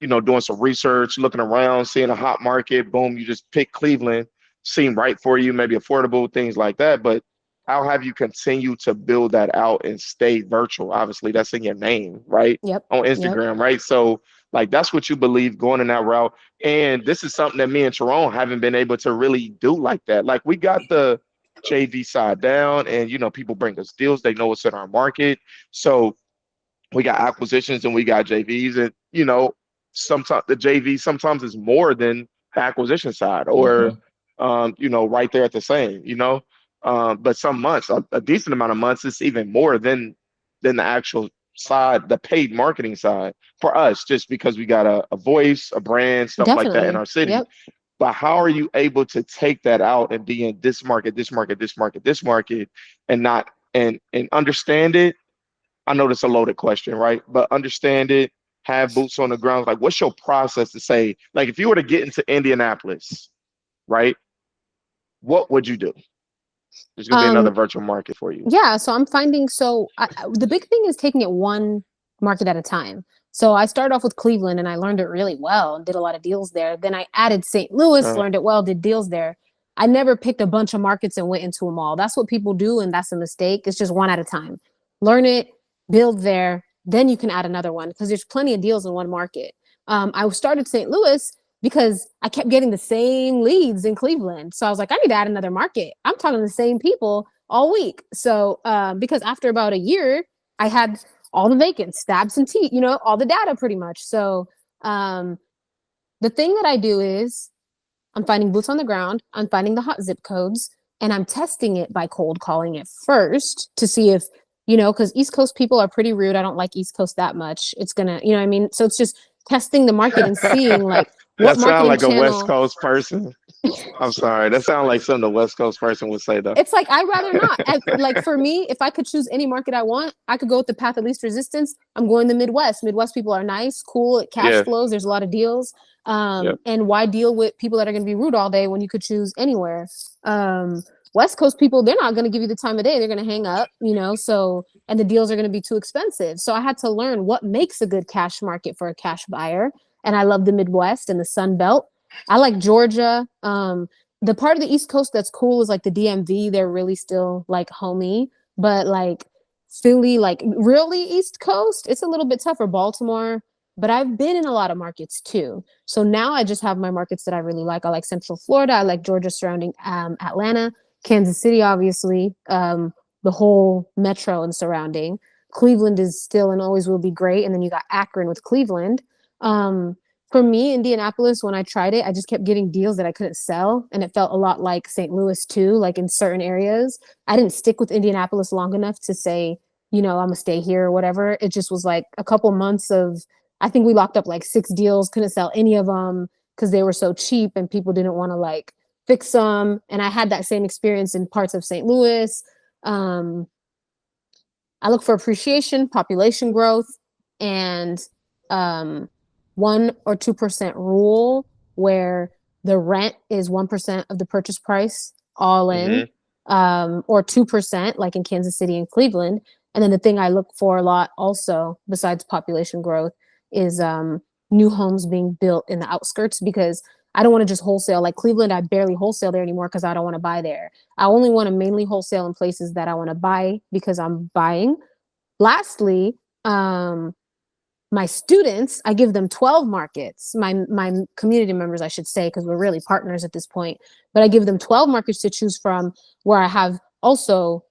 doing some research, looking around, seeing a hot market, boom, you just pick Cleveland, seemed right for you, maybe affordable, things like that. But how have you continued to build that out and stay virtual? Obviously, that's in your name, right? Yep. On Yep. Instagram, right? So, like, that's what you believe going in that route. And this is something that me and Tyrone haven't been able to really do like that. Like, we got the JV side down, and, people bring us deals. They know what's in our market. So, we got acquisitions and we got JVs, and sometimes the JV sometimes is more than the acquisition side, or Mhm. right there at the same, but some months, a decent amount of months, it's even more than the actual side, the paid marketing side for us, just because we got a voice, a brand, stuff like that in Definitely. our city. Yep. But how are you able to take that out and be in this market, this market, this market, this market, and not and understand it? I know that's a loaded question, right? But understand it, have boots on the ground. Like, what's your process to say, like, if you were to get into Indianapolis, right? What would you do? There's gonna be Um, another virtual market for you. yeah, so I'm finding the big thing is taking it one market at a time. So I started off with Cleveland and I learned it really well and did a lot of deals there. Then I added St. Louis, Uh, learned it well, did deals there. I never picked a bunch of markets and went into them all. That's what people do, and that's a mistake. It's just one at a time. Learn it, build there, then you can add another one because there's plenty of deals in one market. I started St. Louis because I kept getting the same leads in Cleveland. So I was like, I need to add another market. I'm talking to the same people all week. So because after about a year, I had all the vacants, stabs and teeth, all the data pretty much. So um, the thing that I do is I'm finding boots on the ground, I'm finding the hot zip codes, and I'm testing it by cold calling it first to see if, because East Coast people are pretty rude. I don't like East Coast that much. It's gonna, you know what I mean? So it's just testing the market and seeing like what that sounds marketing like a West channel. Coast person. I'm sorry. That sounds like something a West Coast person would say, though. It's like I'd rather not. Like for me, if I could choose any market I want, I could go with the path of least resistance. I'm going the Midwest. Midwest people are nice, cool, it cash Yeah. flows. There's a lot of deals. Yeah. And why deal with people that are going to be rude all day when you could choose anywhere? Um, West Coast people, they're not going to give you the time of day. They're going to hang up, So and the deals are going to be too expensive. So I had to learn what makes a good cash market for a cash buyer. And I love the Midwest and the Sun Belt. I like Georgia. The part of the East Coast that's cool is like the DMV. They're really still like homey, but like Philly, like really East Coast, it's a little bit tougher. Baltimore, but I've been in a lot of markets too. So now I just have my markets that I really like. I like Central Florida. I like Georgia surrounding Atlanta, Kansas City, obviously, the whole metro and surrounding. Cleveland is still and always will be great. And then you got Akron with Cleveland. Um, for me, Indianapolis, when I tried it, I just kept getting deals that I couldn't sell. And it felt a lot like St. Louis too, like in certain areas. I didn't stick with Indianapolis long enough to say, I'm gonna stay here or whatever. It just was like a couple months of, I think we locked up like 6 deals, couldn't sell any of them because they were so cheap and people didn't want to like fix them. And I had that same experience in parts of St. Louis. Um, I look for appreciation, population growth, and 1 or 2% rule where the rent is 1% of the purchase price all in, or 2%, like in Kansas City and Cleveland. And then the thing I look for a lot also, besides population growth, is new homes being built in the outskirts, because I don't want to just wholesale. Like Cleveland, I barely wholesale there anymore because I don't want to buy there. I only want to mainly wholesale in places that I want to buy because I'm buying. Lastly, my students, I give them 12 markets, my community members, I should say, because we're really partners at this point, but I give them 12 markets to choose from, where I have also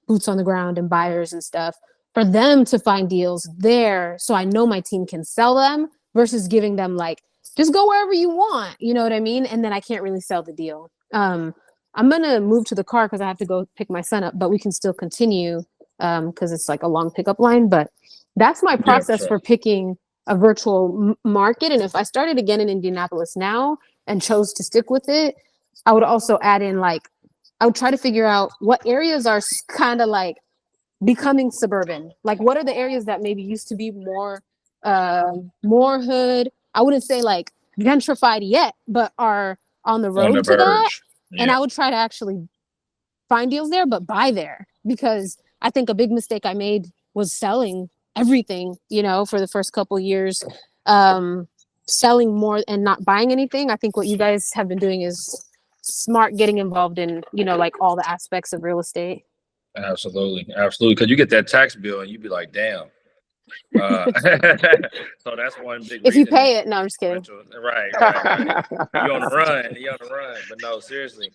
boots on the ground and buyers and stuff, for them to find deals there. So I know my team can sell them versus giving them like, just go wherever you want. You know what I mean? And then I can't really sell the deal. I'm going to move to the car because I have to go pick my son up, but we can still continue because it's like a long pickup line. But that's my process for picking a virtual market. And if I started again in Indianapolis now and chose to stick with it, I would also add in, like, I would try to figure out what areas are kind of like becoming suburban. Like, what are the areas that maybe used to be more hood? I wouldn't say like gentrified yet, but are on the road to that. And I would try to actually find deals there, but buy there, because I think a big mistake I made was selling everything, for the first couple of years, selling more and not buying anything. I think what you guys have been doing is smart, getting involved in, like all the aspects of real estate. Absolutely. Because you get that tax bill and you be like, damn. So that's one big if you pay it. No, I'm just kidding. Right. You're on the run. But no, seriously.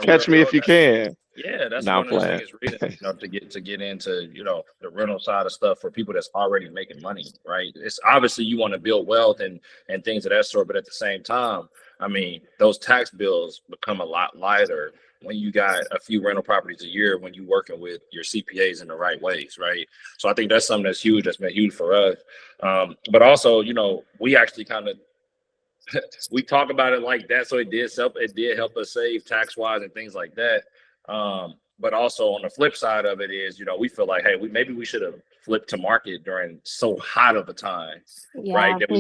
Catch me if you can. Yeah, that's one of the biggest reasons, to get into, the rental side of stuff for people that's already making money, right? It's obviously you want to build wealth and things of that sort, but at the same time, I mean, those tax bills become a lot lighter when you got a few rental properties a year, when you're working with your CPAs in the right ways, right? So I think that's something that's huge, that's been huge for us. But also, we actually kind of, we talk about it like that. So it did help us save tax-wise and things like that. But also on the flip side of it is, we feel like, hey, maybe we should have flipped to market during so hot of a time, right? That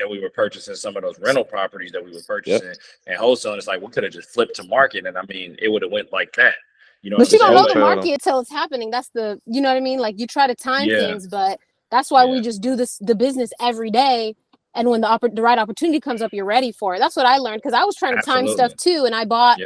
we were purchasing some of those rental properties that we were purchasing and wholesaling. It's like, we could have just flipped to market, and I mean, it would have went like that. But you don't know the market until it's happening. That's the, you know what I mean? Like, you try to time things, but that's why we just do the business every day. And when the right opportunity comes up, you're ready for it. That's what I learned, because I was trying to time stuff too, and I bought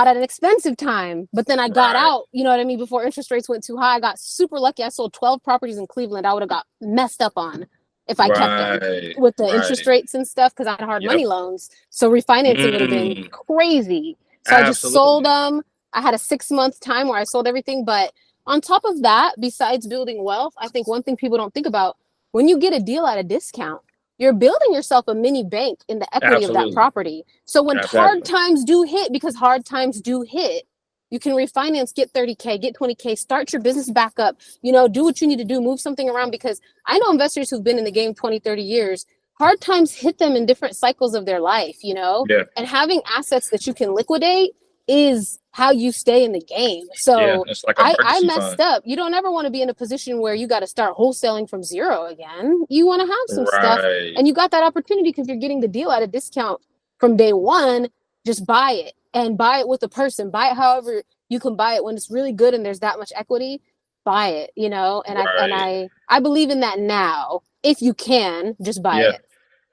at an expensive time, but then I got out, you know what I mean, before interest rates went too high. I got super lucky. I sold 12 properties in Cleveland I would have got messed up on if I kept them with the interest rates and stuff, because I had hard money loans. So refinancing would have been crazy. So I just sold them. I had a 6-month time where I sold everything. But on top of that, besides building wealth, I think one thing people don't think about, when you get a deal at a discount, you're building yourself a mini bank in the equity of that property. So when hard times do hit, because hard times do hit, you can refinance, get 30K, get 20K, start your business back up, do what you need to do, move something around. Because I know investors who've been in the game 20, 30 years, hard times hit them in different cycles of their life, and having assets that you can liquidate is how you stay in the game. So it's like I messed up. You don't ever want to be in a position where you got to start wholesaling from zero again. You want to have some stuff, and you got that opportunity because you're getting the deal at a discount from day one. Just buy it, and buy it with a person. Buy it however you can buy it. When it's really good and there's that much equity, buy it, and I believe in that now. If you can, just buy it.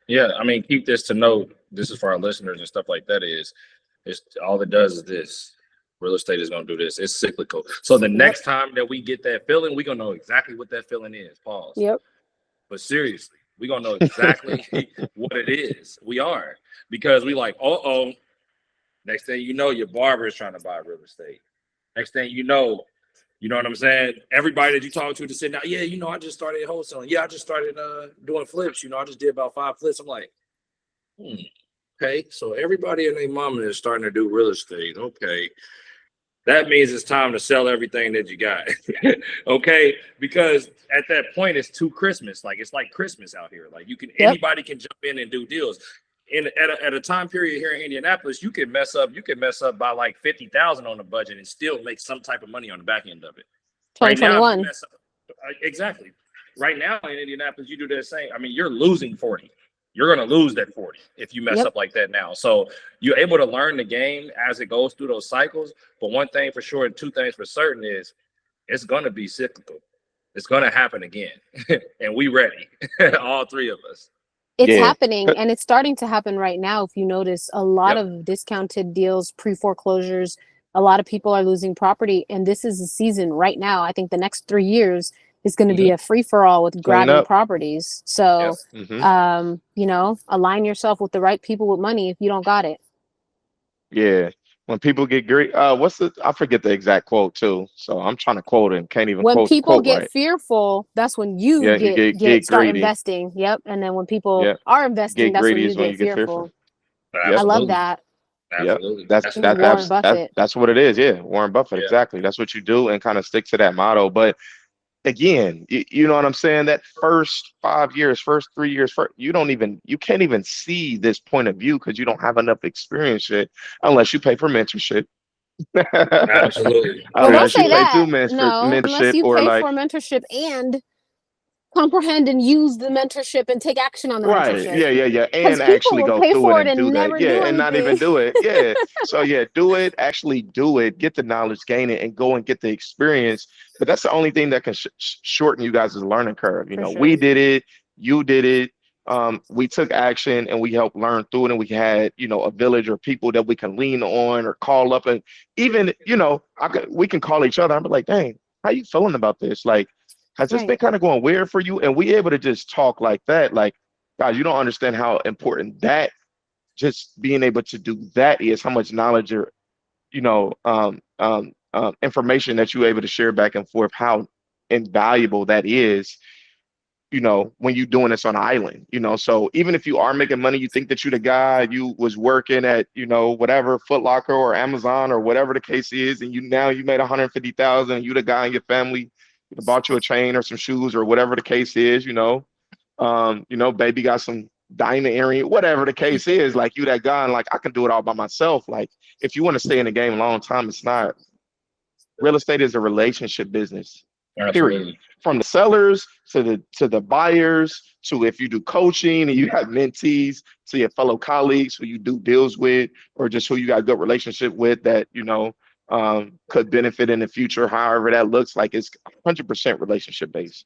Yeah, I mean, keep this to note. This is for our listeners and stuff like that. It's all it does is this. Real estate is going to do this. It's cyclical. So the next time that we get that feeling, we're going to know exactly what that feeling is. Pause. Yep. But seriously, we're going to know exactly what it is. We are. Because we like, next thing you know, your barber is trying to buy real estate. Next thing you know what I'm saying? Everybody that you talk to say, now, I just started wholesaling. Yeah, I just started doing flips. I just did about 5 flips. I'm like, okay. So everybody and their mama is starting to do real estate. Okay. That means it's time to sell everything that you got. Okay. Because at that point, it's too Christmas. Like, it's like Christmas out here. Like, anybody can jump in and do deals. At a time period here in Indianapolis, you can mess up by like 50,000 on the budget and still make some type of money on the back end of it. Right now, if you 2021. mess up, exactly. Right now in Indianapolis, you do the same. I mean, you're losing 40. You're going to lose that 40 if you mess Yep. up like that now. So you're able to learn the game as it goes through those cycles. But one thing for sure and two things for certain is it's going to be cyclical. It's going to happen again. And we ready, all three of us. It's Yeah. happening, and it's starting to happen right now. If you notice, a lot Yep. of discounted deals, pre-foreclosures, a lot of people are losing property, and this is the season right now. I think the next 3 years is going to be a free-for-all with Clean grabbing up. properties. So, Yes. you know, align yourself with the right people with money if you don't got it. Yeah. When people get greedy, I forget the exact quote too. So I'm trying to quote it and can't even When quote the people quote get right. fearful, that's when you Yeah, you get get start greedy. investing. Yep. And then when people Yeah. are investing, Get that's when greedy you is when get you get fearful. fearful. I Yep. love Absolutely. that. Yep. Absolutely. That's That's And then Warren Buffett. that's what it is. Yeah. Warren Buffett. Yeah. Exactly. That's what you do and kind of stick to that motto. But again, you know what I'm saying? That first 5 years, first 3 years, you can't even see this point of view because you don't have enough experience yet, unless you pay for mentorship. Absolutely. Well, don't Unless you say pay Absolutely. through that. No, unless mentorship you or pay like, for mentorship and comprehend and use the mentorship and take action on the right, mentorship. yeah, Because and people actually will go pay through it for it and do and that. never Yeah, do and not even anything. do it. Yeah. So yeah, do it, actually do it, get the knowledge, gain it, and go and get the experience. But that's the only thing that can shorten you guys' learning curve. You For know, we sure. did it, you did it. We took action and we helped learn through it, and we had, a village or people that we can lean on or call up, and even, we can call each other. I'm like, dang, how you feeling about this? Like, has this been Right. kind of going weird for you? And we able to just talk like that. Like, guys, you don't understand how important that, just being able to do that is, how much knowledge or, information that you're able to share back and forth, how invaluable that is, when you're doing this on an island, so even if you are making money, you think that you're the guy, you was working at, whatever, Foot Locker or Amazon or whatever the case is, and you made 150,000, and you the guy in your family bought you a chain or some shoes or whatever the case is, baby got some diamond earring, whatever the case is, like you that guy, and like I can do it all by myself. Like, if you want to stay in the game a long time, it's not, real estate is a relationship business, period. Absolutely. From the sellers to the buyers, to if you do coaching and you have mentees, to your fellow colleagues who you do deals with, or just who you got a good relationship with that could benefit in the future. However that looks like, it's 100% relationship based.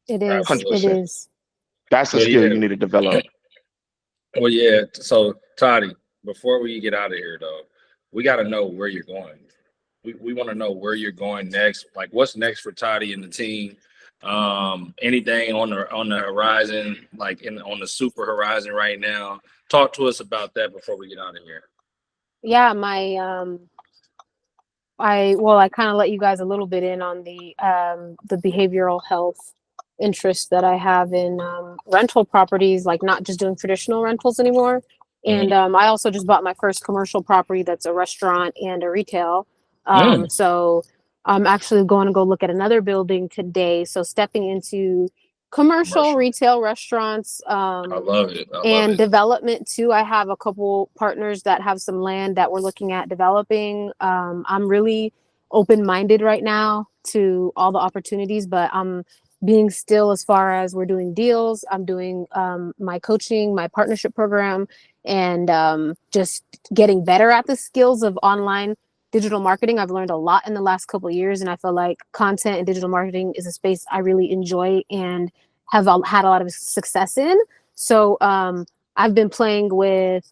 It is. It Absolutely. 100%. is. That's a Well, skill yeah. you need to develop. Well, yeah. So, Toddy, before we get out of here, though, we got to know where you're going. We want to know where you're going next. Like, what's next for Toddy and the team? Anything on the horizon, like on the super horizon right now? Talk to us about that before we get out of here. Yeah, I kind of let you guys a little bit in on the behavioral health interest that I have in rental properties, like not just doing traditional rentals anymore. And I also just bought my first commercial property that's a restaurant and a retail. So I'm actually going to go look at another building today. So stepping into commercial retail restaurants, I love it. I love and it. development too. I have a couple partners that have some land that we're looking at developing. I'm really open-minded right now to all the opportunities, but I'm being still as far as we're doing deals. I'm doing my coaching, my partnership program, and just getting better at the skills of online digital marketing. I've learned a lot in the last couple of years, and I feel like content and digital marketing is a space I really enjoy and have had a lot of success in. So I've been playing with,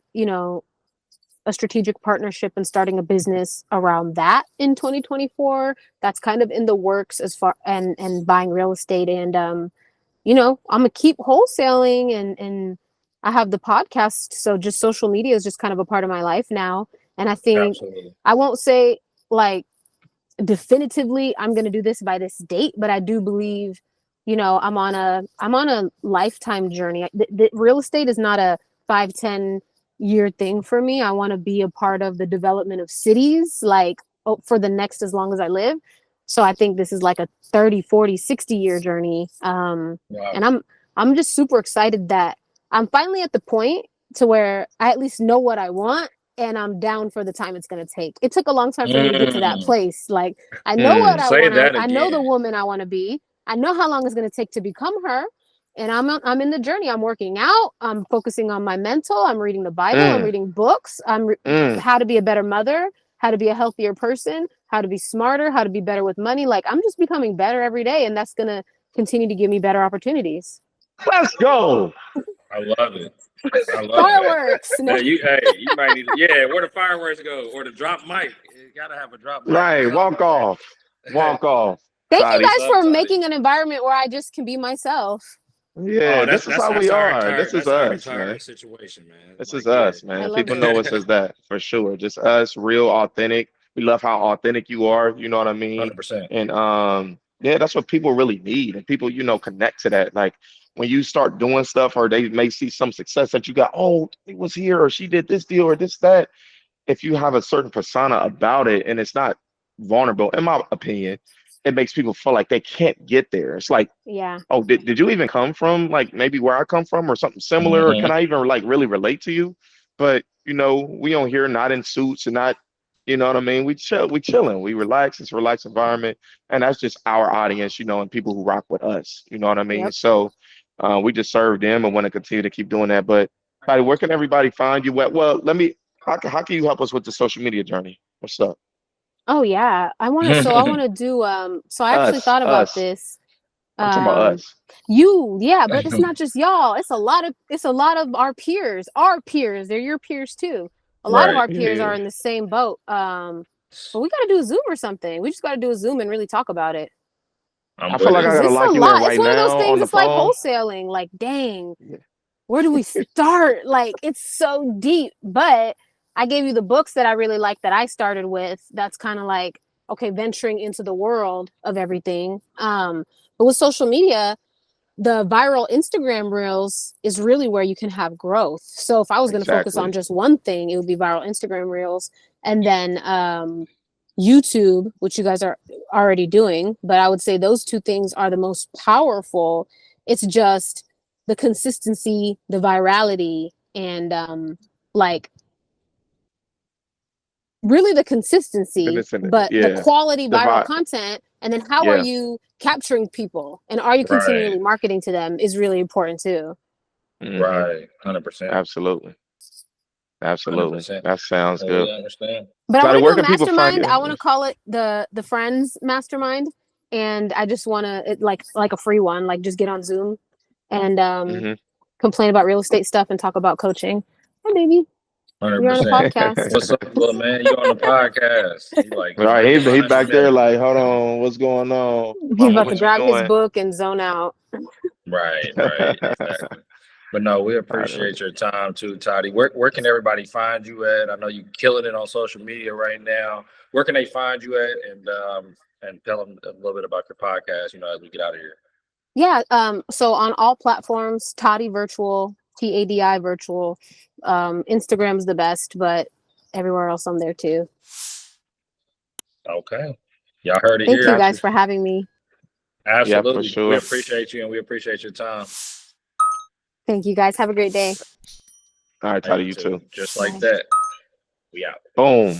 a strategic partnership and starting a business around that in 2024. That's kind of in the works as far and buying real estate. And I'm gonna keep wholesaling and I have the podcast. So just social media is just kind of a part of my life now. And I think Absolutely. I won't say like definitively I'm going to do this by this date, but I do believe, I'm on a lifetime journey. The real estate is not a 5-10 year thing for me. I want to be a part of the development of cities, like, for the next as long as I live. So I think this is like a 30, 40, 60 year journey. Wow. And I'm just super excited that I'm finally at the point to where I at least know what I want, and I'm down for the time it's going to take. It took a long time for me to get to that place. Like, I know Mm. what I Say want that to, I know the again. woman I want to be. I know how long it's going to take to become her. And I'm in the journey. I'm working out. I'm focusing on my mental. I'm reading the Bible. I'm Mm. reading books. Mm. How to be a better mother, how to be a healthier person, how to be smarter, how to be better with money. Like, I'm just becoming better every day, and that's going to continue to give me better opportunities. Let's go. I love it. I love it. Fireworks. No. You might need where the fireworks go or the drop mic. You gotta have a drop mic. Right. Walk off. Walk off. Thank you Toddy. guys for Toddy. making an environment where I just can be myself. Yeah, this is how we are. This is our us, entire man. situation, man. This Like, is us, I man. love People it. know us as that for sure. Just us, real, authentic. We love how authentic you are. You know what I mean? 100%. And yeah, that's what people really need. And people, connect to that. Like when you start doing stuff, or they may see some success that you got. Oh, he was here, or she did this deal, or this that. If you have a certain persona about it, and it's not vulnerable, in my opinion, it makes people feel like they can't get there. It's like, Yeah. oh, did you even come from like maybe where I come from or something similar? Or Mm-hmm. can I even like really relate to you? But we on here not in suits and not, you know what I mean? We chilling, we relax, it's a relaxed environment. And that's just our audience, and people who rock with us, you know what I mean? Yep. So we just serve them and want to continue to keep doing that. But Patty, where can everybody find you? Well, how can you help us with the social media journey? What's up? Oh yeah. I want to do so I actually Us, thought about us. this. I'm talking about Um us. yeah, but it's not just y'all. It's a lot of our peers. Our peers, they're your peers too. A lot of Right. our peers Yeah. are in the same boat. But we got to do a Zoom or something. We just got to do a Zoom and really talk about it. I'm I feel with like it. I 'Cause gotta it's a lock you in lot. It's right one of those now on things. the It's like phone. wholesaling. Like, dang, where do we start? Like, it's so deep. But I gave you the books that I really like that I started with. That's kind of like, okay, venturing into the world of everything. But with social media, the viral Instagram reels is really where you can have growth. So if I was going to focus on Exactly. just one thing, it would be viral Instagram reels, and then YouTube, which you guys are already doing. But I would say those two things are the most powerful. It's just the consistency, the virality, and like really the consistency, Goodness in it. but the Yeah. quality The viral vibe. content. And then how are Yeah. you capturing people, and are you Right. continually marketing to them is really important too. Right. 100%. Absolutely. Absolutely. 100%. That sounds good. Totally understand. But I want Patty, to do where a can people find mastermind. I you? want to call it the friends mastermind, and I just want to like a free one, like just get on Zoom and Hmm. complain about real estate stuff and talk about coaching. Hi baby, you're on a 100%. podcast. What's up, little man? You on the podcast? You like, All right, let me he find back you there that. like, hold on, what's going on, He's mama? about to What you grab his doing? book and zone out. Right. Exactly. But no, we appreciate your time too, Toddy. Where can everybody find you at? I know you killing it on social media right now. Where can they find you at? And tell them a little bit about your podcast, as we get out of here. Yeah. So on all platforms, Toddy Virtual, TADI Virtual. Instagram's the best, but everywhere else I'm there too. Okay. Y'all heard it Thank you here. guys for having me. Yeah, for Absolutely. We sure. appreciate you and we appreciate your time. Thank you guys. Have a great day. All right, Hey, Toddy, you too. Just Bye. like that. We out. Boom.